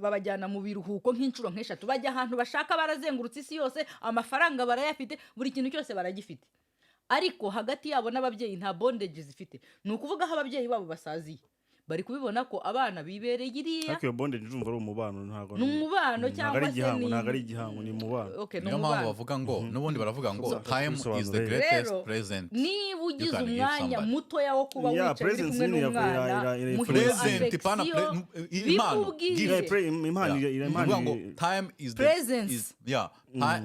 babajyana mu biruhuko nk'inshuro nk'eshatu bajya ahantu bashaka barazengurutse isi yose amafaranga barayafite buri kintu cyose baragifite ariko hagati yabo n'ababyeyi nta bondage zifite ni ukuvuga aho ababyeyi babo basaziye bari kubibona ko abana bibereye iriya ariko iyo bondage njumva ari umubano ntago ni umubano cyangwa se ni ntago ari igihango ni umubano niyo mpamvu bavuga ngo n'ubundi baravuga ngo time is the greatest present niba ugize umwanya mutoya wo kuba wicaye uri kumwe n'umwana present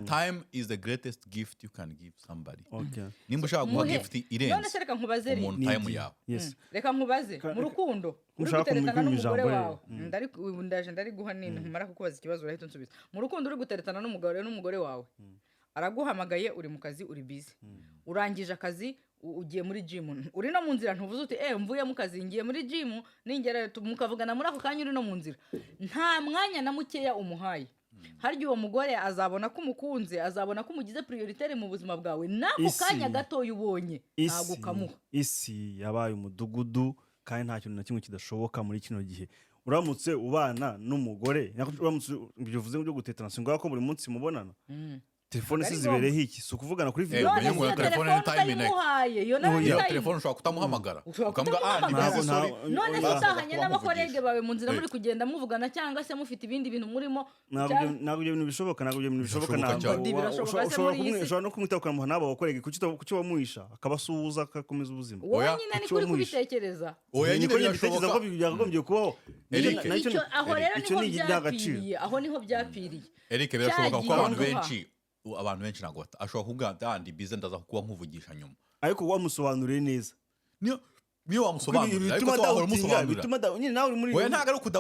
time is the greatest gift you can give somebody nimba ushaka guha gift irenze umuntu time yawe reka nkubaze mu rukundo uri guteretana n'umugore wawe ndari guha nini nkumara kukubaza ikibazo urahita unsubiza mu rukundo uri guteretana n'umugore wawe araguhamagaye uri mu kazi uri busy urangije akazi ugiye muri gym uri no mu nzira ntuvuze uti mvuye mu kazi ngiye muri gym ningera mukavugana muri ako kanya uri no mu nzira nta mwanya na mukeya umuhaye harya uwo mugore azabona ko umukunze azabona ko umugize prioritaire mu buzima bwawe nako kanya gato ubonye ntago kamuha isi yabaye umudugudu kandi nta kintu na kimwe kidashoboka muri kino gihe uramutse ubana n'umugore uramutse bivuze byo gutetana singoya ko buri munsi mubonana telefone zibereye iki so kuvugana kuri video iyo telefone ni time iyo telefone ushobora kutamuhamagara ukavuga none utahanye n'abakorege bawe mu nzira muri kugenda muvugana cyangwa se mufite ibindi bintu murimo ntabwo ibyo bintu bishoboka ushobora no kumwita ukamuha n'abo bakorege kuki wamuhisha akabasuhuza akakomeza ubuzima wowe nyine ni kuri kubitekereza nyine birashoboka ko byagombye kubaho aho niho byapfiriye Eric birashoboka ko abantu benshi ntabwo ashobora kuvuga andi bize ndaza kuba nkuvugisha nyuma ariko wamusobanuriye neza niyo wamusobanurira ariko wahora umusobanurira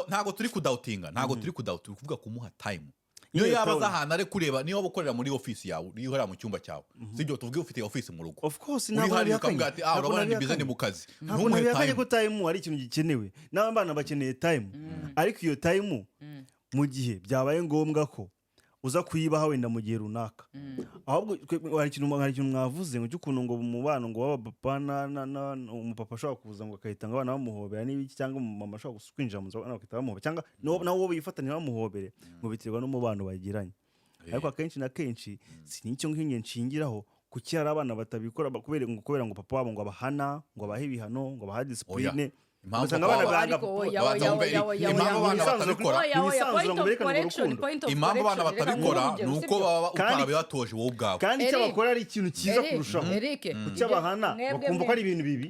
ntabwo turi kudautinga turi kuvuga kumuha time niyo yaba aza ahantu ari kureba niyo waba ukorera muri ofisi yawe niyo ukorera mu cyumba cyawe sibyo tuvuge ufite ofisi mu rugo of course uri hari ukavuga ati urabona ni bize ni mu kazi ntumuhe time ko time ari ikintu gikenewe n'abana bakeneye time ariko iyo time mu gihe byabaye ngombwa ko uza kuyibaha wenda mu gihe runaka ahubwo hari ikintu mwavuze ngo cy'ukuntu ngo mu bana ngo w'abapapa umupapa ashobora kuza ngo akahita ngo abana bamuhobera n'ibiki cyangwa umumama ashobora kwinjira mu nzu abana bakahita bamuhobera cyangwa nawe wowe yifatanya bamuhobere ngo biterwa n'umubano bagiranye ariko akenshi na kenshi si n'icyo ngicyo nshingiraho kuki hari abana batabikora kubera ngo papa wabo ngo abahana ngo abahe ibihano ngo abahe disipurine impamvu abana batabikora ni uko baba utarabibatoje wowe ubwawe kandi icyo bakora ari ikintu cyiza kurushaho kuki abahana bakumva ko ari ibintu bibi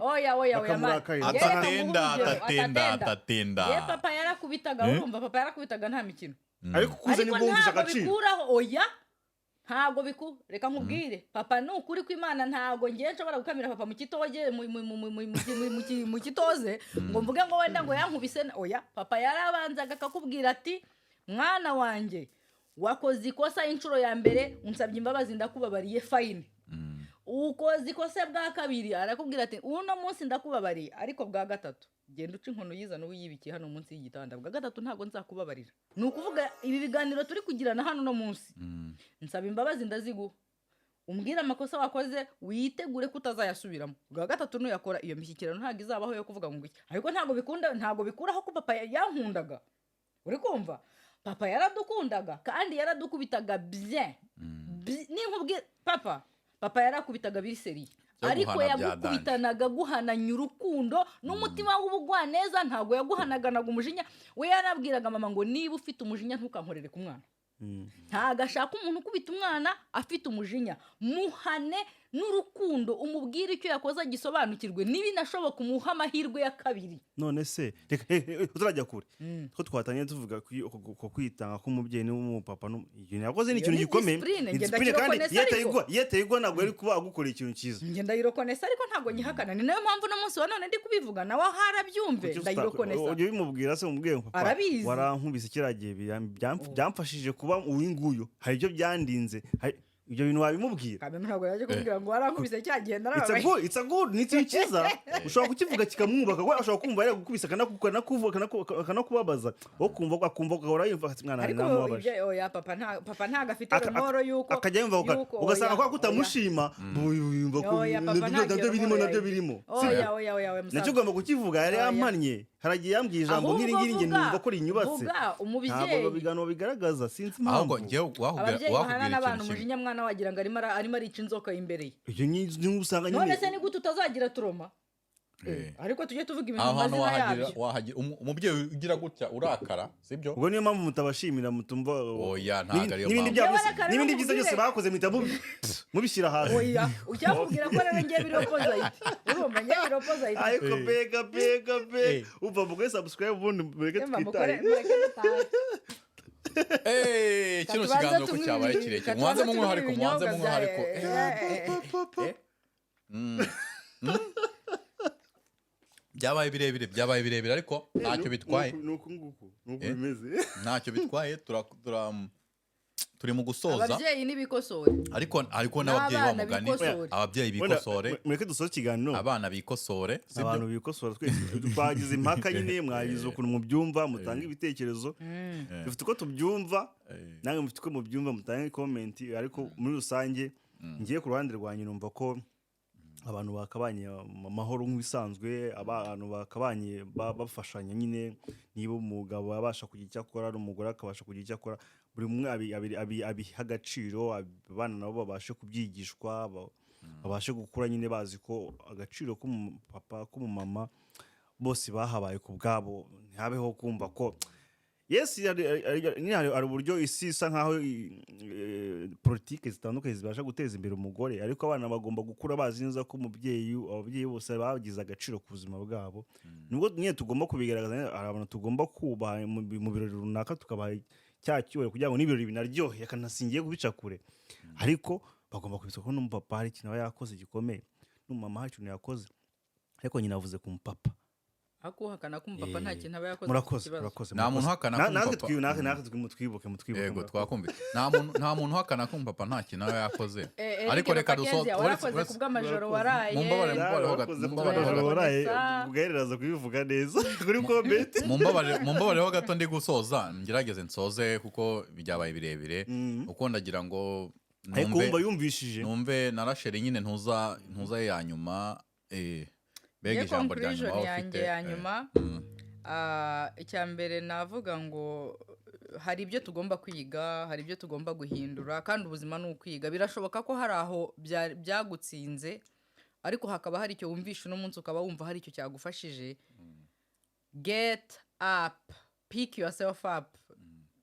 atatenda ye papa yarakubitaga urumva papa yarakubitaga nta mikino ariko ukuze nibwo wumvisha agaciro ntabwo reka nkubwire papa ni ukuri kw'Imana ntabwo ngiye nshobora gukamira papa mu kitoge mu kitoze ngo mvuge ngo wenda ngo yankubise oya papa yarabanzaga akakubwira ati mwana wanjye wakoze ikosa inshuro ya mbere unsabye imbabazi ndakubabariye fine ukoze ikosa bwa kabiri arakubwira ati uno munsi ndakubabariye ariko bwa gatatu genda uca inkono yiza n'uyibikiye hano munsi y'igitanda bwa gatatu ntabwo nzakubabarira ni ukuvuga ibi biganiro turi kugirana hano no munsi nsaba imbabazi ndaziguha umbwira amakosa wakoze witegure ko utazayasubiramo bwa gatatu nuyakora iyo mishyikirano ntabwo izabaho yo kuvuga ngo iki ariko ntabwo bikuraho ko papa yankundaga uri kumva papa yaradukundaga kandi yaradukubitaga bien ninkubwira papa yarakubitaga biri seriye ariko yagukubitanaga guhananya urukundo n'umutima w'ubugwaneza ntabwo yaguhanaganaga umujinya we yarabwiraga mama ngo niba ufite umujinya ntukankorere ku mwana ntabwo ashaka umuntu ukubita umwana afite umujinya muhane n'urukundo umubwire icyo yakoze gisobanukirwe n'ibinashoboka umuha amahirwe ya kabiri none se utarajya kure ko twatanye tuvuga ko kwitanga k'umubyeyi n'umupapa ibyo yakoze ni ikintu gikomeye discipline kandi yeteye igwa ntabwo yari kuba agukorera ikintu cyiza ngenda yirokonesa ariko ntabwo nyihakana ni nayo mpamvu no munsi wa none ndi kubivuga nawe harabyumve ndayirokonesa ujye bimubwira se umubwiye papa warankubise kiragiye byamfashije kuba uwinguyo hari ibyo byandinze ibyo bintu wabimubwira kandi ntabwo yaje kumbwira ngo warankubise cyagiye narabaye it's a good ni ikintu cyiza ushobora kukivuga kikamwubaka we ashobora kumva yaragukubise akanakubabaza wo kumva akumva agahora yumva ati mwana namubabaje ariko oya papa ntago afite romoro yuko akajya yumva ugasanga ko kutamushima yumva ko nabyo birimo oya nacyo ugomba kukivuga yari yamannye haragiye yambwiye ijambo nk'iri nge numva ko rinyubatse ntabwo biganiro bigaragaza sinzi impamvu ababyeyi bahana n'abantu umujinya mwana wagira ngo arimo arica inzoka imbere ye ibyo nyine usanga nyine none se ni gute utazagira turoma ariko tujye tuvuga ibintu mazina yabyo umubyeyi ugira gutya urakara sibyo ubwo niyo mpamvu mutabashimira mutumva oya ntabwo ariyo n'ibindi byiza byose bakoze muhita mubishyira hasi oya ucyakubwira ko rero ngiye biropozayiti urumva ngiye biropozayiti ariko bega umva mugwe subscribe ubundi mureke twitaye kino kiganiro ko cyabaye kirekire mwanze munywe hariko byabaye birebire ariko ntacyo bitwaye nuko bimeze ntacyo bitwaye turi mu gusoza ababyeyi n'ibikosore ariko n'ababyeyi bamugani ababyeyi bikosore mureke dusoze ikiganiro abana bikosore abantu bikosora twese twagize impaka nyine mwagize ukuntu mubyumva mutanga ibitekerezo dufite uko tubyumva namwe mufite uko mubyumva mutange comment ariko muri rusange ngiye ku ruhande rwanyu numva ko abantu bakabanye amahoro nk'ibisanzwe abantu bakabanye bafashanya nyine niba umugabo abasha kugira icyo akora n'umugore akabasha kugira icyo akora buri umwe abiha agaciro abana nabo babashe kubyigishwa babashe gukura nyine bazi ko agaciro k'umupapa k'umumama bose bahabaye ku bwabo ntihabeho kumva ko yes hari uburyo isi isa nkaho politike zitandukanye zibasha guteza imbere umugore ariko abana bagomba gukura bazi neza ko ababyeyi bose bagize agaciro ku buzima bwabo nubwo nyine tugomba kubigaragaza hari abantu tugomba kubaha mu birori runaka tukabaha cya cyubahiro kugira ngo n'ibirori binaryohe akanasingiye kubica kure ariko bagomba kubitsa ko n'umupapa hari ikintu aba yakoze gikomeye n'umumama hari ikintu yakoze ariko nyine avuze ku mupapa akuhakana ko umupapa nta kintu aba yakoze. Murakoze. Nta muntu uhakana ko umupapa natwe mutwibuke. Yego twakumva. Nta muntu uhakana ko umupapa nta kintu aba yakoze. Ariko reka dusoze. Warakoze kubw'amajoro waraye. Waraye bwereraza kubivuga neza kuri comment. Mumbabareho gato ndi gusoza ngerageze nsoze kuko byabaye birebire uko ndagira ngo numve narashere nyine ntuza ya nyuma bega ijambo rya nyuma ufite ya nyuma. Icya mbere navuga ngo hari ibyo tugomba kwiga, hari ibyo tugomba guhindura, kandi ubuzima ni ukwiga. Birashoboka ko hari aho byagutsinze ariko hakaba hari icyo wumvisha uno munsi ukaba wumva hari icyo cyagufashije. Get up, pick yourself up.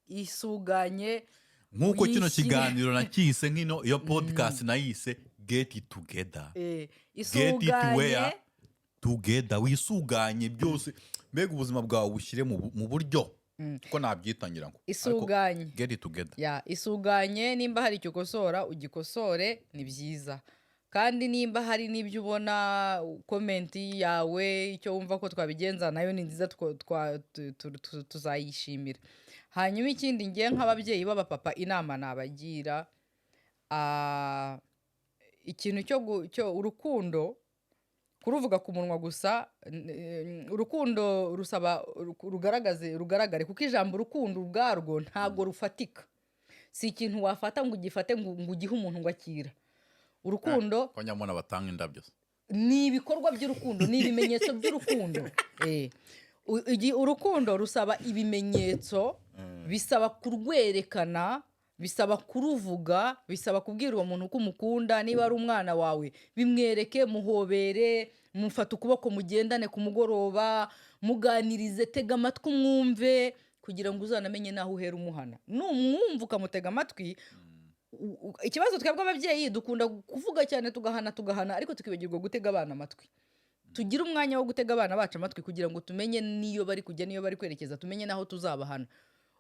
Isuganye nkuko kino kiganiro nakise nkino iyo podcast nayise get it together. Get it where together, wisuganye byose mbega ubuzima bwawe bushyire mu buryo ko nabyitangira ngo isuganye. Get it together. Isuganye, nimba hari icyo ukosora ugikosore, ni byiza. Kandi nimba hari n'ibyo ubona komenti yawe icyo wumva ko twabigenza nayo ni nziza, tuzayishimira. Hanyuma ikindi ngiye nk'ababyeyi b'abapapa inama nabagira, ikintu cyo urukundo kuruvuga ku munwa gusa, urukundo rusaba rugaragare kuko ijambo urukundo ubwarwo ntago rufatika. Si ikintu wafata ngo ugifate ngo ugihe umuntu ngo akira. Urukundo ko nyamona batanga indabyo ni ibikorwa by'urukundo, ni ibimenyetso by'urukundo. Urukundo rusaba ibimenyetso, bisaba kurwerekana, bisaba kuruvuga, bisaba kubwira uwo muntu ko umukunda. Niba ari umwana wawe bimwereke, muhobere, mufata ukuboko mugendane ku mugoroba, muganirize, tega amatwi umwumve kugira ngo uzanamenye naho uhera umuhana. Numwumva ukamutega amatwi. Ikibazo twebwe ababyeyi dukunda kuvuga cyane tugahana ariko tukibagirwa gutega abana amatwi. Tugira umwanya wo gutega abana bacu amatwi kugira ngo tumenye niyo bari kujya, niyo bari kwerekeza, tumenye naho tuzabahana.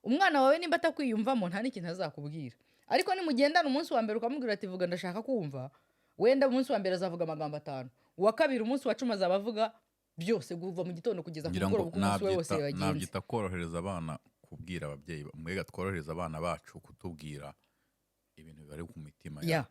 Umwana wawe nimba atakwiyumvamo nta n'ikintu azakubwira, ariko nimugendana umunsi wa mbere ukamubwira ati vuga ndashaka kumva, wenda umunsi wa mbere azavuga amagambo 5, uwa kabiri umunsi wa 10 azabavuga byose kuva mu gitondo kugeza ku mugoroba umunsi wose wagenze. Nabyita korohereza abana kubwira ababyeyi, mwega tworohereza abana bacu kutubwira ibintu bari ku mitima yabo.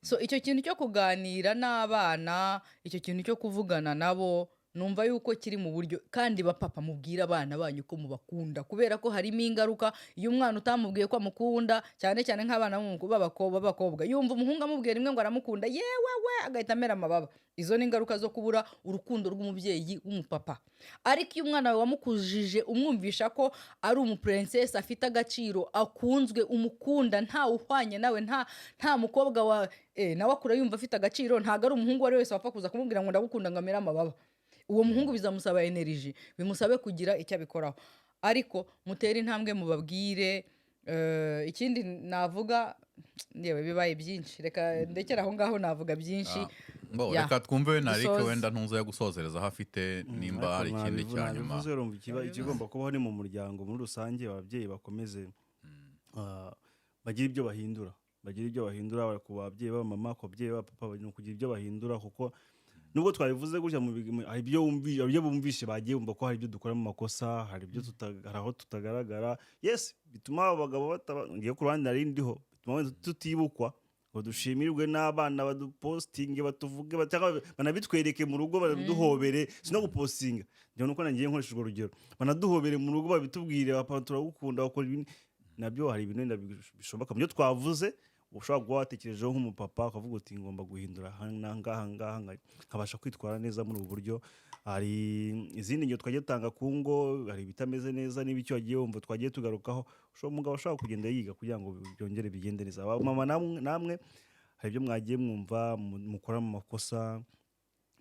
So icyo kintu cyo kuganira n'abana, icyo kintu cyo kuvugana nabo, numva yuko kiri mu buryo. Kandi bapapa mubwira abana banyu ko mubakunda, kubera ko harimo ingaruka iyo umwana utamubwiye ko amukunda, cyane cyane nk'abana b'abakobwa yumva umuhungu amubwira rimwe ngo aramukunda, yewe agahita amera amababa. Izo ni ingaruka zo kubura urukundo rw'umubyeyi w'umupapa. Ariko iyo umwana wawe wamukujije umwumvisha ko ari umuprincess, afite agaciro, akunzwe, umukunda, nta uhwanye nawe, nta mukobwa wa nawe akura yumva afite agaciro, ntago ari umuhungu wari wese wapfa kuza kumubwira ngo ndagukunda ngo amere amababa. Uwo muhungu bizamusaba energy, bimusabe kugira icyo abikoraho. Ariko mutere intambwe mubabwire. Ikindi navuga ndewe bibaye byinshi, reka ndekera aho ngaho navuga byinshi. Reka twumve na Eric wenda ntuza yo gusozereza hafite nimba hari ikindi cyanyuma. Ikigomba kubaho ni mu muryango muri rusange, ababyeyi bakomeze bagira ibyo bahindura, ku babyeyi ba mama, ku babyeyi ba papa, kugira ibyo bahindura, kuko nubwo twabivuze gutya hari ibyo bumvishe bagiye bumva ko hari ibyo dukora mu makosa, hari aho tutagaragara. Yes, bituma abagabo ngiye ku ruhande narindiho, bituma tutibukwa ngo dushimirwe n'abana badupostinge, batuvuge, banabitwereke mu rugo, baduhobere. Sino gupostinga ndio nuko nangiye nkoresheje urugero, banaduhobere mu rugo, babitubwire, papa turagukunda, bakora ibintu nabyo. Hari ibintu bishoboka mu byo twavuze, ushobora kuba watekerejeho nk'umupapa ukavuga uti ngomba guhindura ngaha nkabasha kwitwara neza muri ubu buryo. Hari izindi ngero twagiye dutanga ku ngo, hari ibitameze neza n'ibicyo wagiye wumva twagiye tugarukaho. Umugabo ashobora kugenda yiga kugira ngo byongere bigende neza. Mama namwe hari ibyo mwagiye mwumva mukora mu makosa,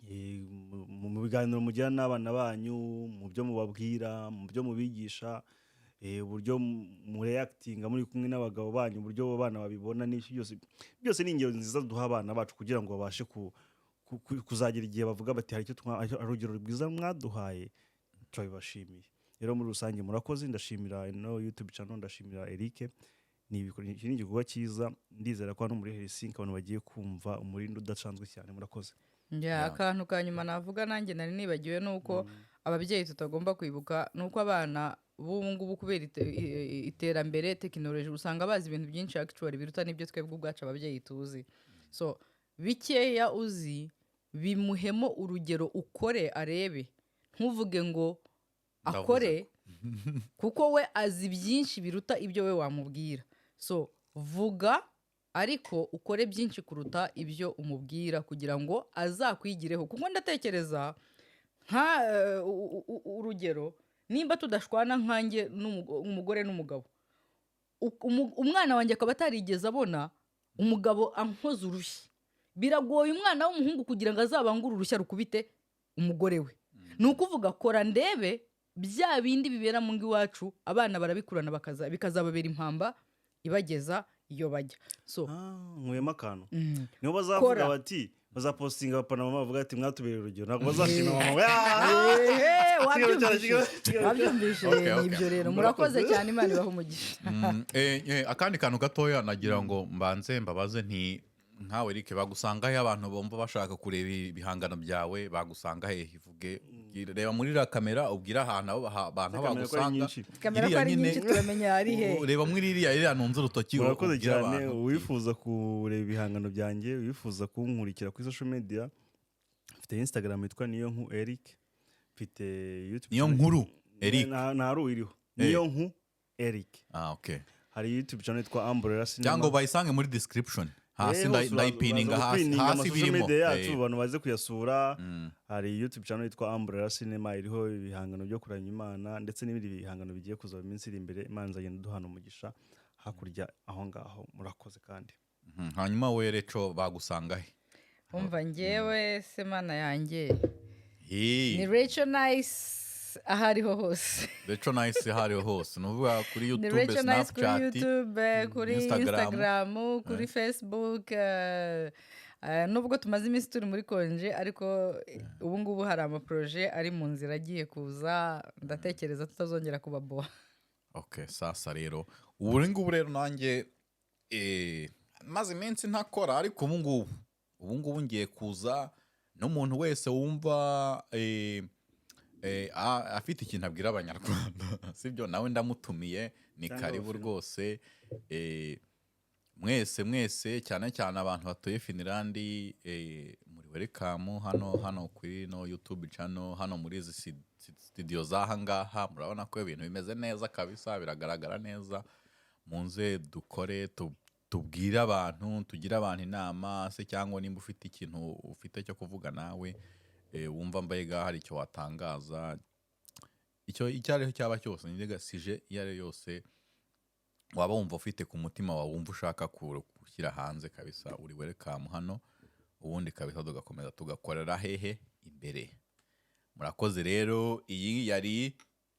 mu biganiro mugira n'abana banyu, mu byo mubabwira, mu byo mubigisha, uburyo mureactinga muri kumwe n'abagabo banyu, uburyo abana babibona, n'iki byose ni ingero nziza duha abana bacu kugira ngo babashe kuzagira igihe bavuga bati hari icyo urugero rwiza mwaduhaye, turabibashimiye. Rero muri rusange murakoze, ndashimira YouTube channel, ndashimira Eric. Ni igikorwa cyiza, ndizera ko hano muri Helsinki abantu bagiye kumva umurindo udasanzwe cyane. Murakoze. Akantu kanyuma navuga nanjye nari nibagiwe nuko ababyeyi tutagomba kwibuka ni uko abana b'ubu ngubu kubera iterambere tekinoloji usanga bazi ibintu byinshi actually biruta n'ibyo twebwe ubwacu ababyeyi tuzi. So bikeya uzi bimuhemo urugero ukore arebe, ntuvuge ngo akore kuko we azi byinshi biruta ibyo we wamubwira. So vuga ariko ukore byinshi kuruta ibyo umubwira kugira ngo azakwigireho. Kuko ndatekereza nka urugero, nimba tudashwana nkanjye umugore n'umugabo, umwana wanjye akaba atarigeze abona umugabo ankoza urushyi, biragoye umwana w'umuhungu kugira ngo azabangure urushya rukubite umugore we. Ni ukuvuga kora ndebe bya bindi bibera mu ngo iwacu abana barabikurana bikazababera impamba ibageza iyo bajya. So nkuyemo akantu niho bazavuga bati bazapostinga papa na mama bavuga ati mwatubereye urugero, ntabwo bazashima mama. Wabyumvise n'ibyo rero. Murakoze cyane, Imana ibahe umugisha. Akandi kantu gatoya nagira ngo mbanze mbabaze nti nkawe Eric, bagusanga he abantu bumva bashaka kureba ibihangano byawe? Bagusanga he? Ivuge, reba muri la kamera ubwira ahantu abantu bagusanga. Kamera ko ari nyinshi turamenya ari he. Reba muri iriya nunze urutoki. Murakoze cyane. Wifuza kureba ibihangano byanjye, wifuza kunkurikira kuri social media, mfite Instagram yitwa Niyonkuru Eric, mfite YouTube Niyonkuru Eric, naru iriho Niyonkuru Eric. Okay. Hari YouTube channel yitwa Umbrella Cinema, cyangwa bayisange muri description hasi, ndayipininga hasi birimo abantu baze kuyasura. Hari YouTube channel yitwa Umbrella Cinema iriho ibihangano byo kuramya Imana ndetse n'ibindi bihangano bigiye kuza mu minsi iri imbere. Imana izagenda duhana umugisha hakurya aho ngaho. Murakoze kandi. Hanyuma we Reco bagusanga he? Umva njyewe se Mana yanjye ni Reco Nice ahariho hose. Reco Nice ahariho hose. Nuvuga kuri YouTube, Reco Nice kuri Snapchat, YouTube, kuri Instagram, kuri Facebook. Nubwo tumaze iminsi turi muri konje, ariko ubu ngubu hari amaproje ari mu nzira agiye kuza, ndatekereza tutazongera kubaboha. Okay, sasa rero ubu ngubu rero nanjye maze iminsi ntakora, ariko ubu ngubu ngiye kuza n'umuntu wese wumva afite ikintu abwira abanyarwanda, sibyo? Nawe ndamutumiye, ni karibu rwose. Mwese cyane cyane abantu batuye Finland, muri welcome hano kuri no YouTube channel, hano muri izi studio zahangaha. Murabona ko ibintu bimeze neza kabisa, biragaragara neza. Munze dukore, tubwire abantu, tugira abantu inama se, cyangwa nimba ufite ikintu ufite cyo kuvuga nawe, wumva mbega hari icyo watangaza, icyo ariho cyaba cyose, n'igasije iyo ari yose waba wumva ufite ku mutima wawe, wumva ushaka gushyira hanze kabisa, uri welcome hano. Ubundi kabisa tugakomeza tugakorera hehe imbere. Murakoze rero. Iyi yari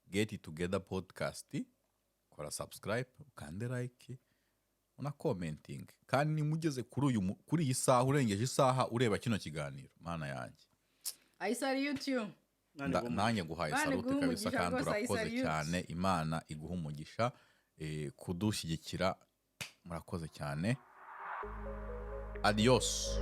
Get Together podcast. Kora subscribe, ukande like, una commenting, kandi nimugeze kuri iyi saha, urengeje isaha ureba kino kiganiro, Mana yanjye ayisari YouTube nanjye guhaye salute kabisa, kandi urakoze cyane. Imana iguha umugisha kudushyigikira. Murakoze cyane. Adios.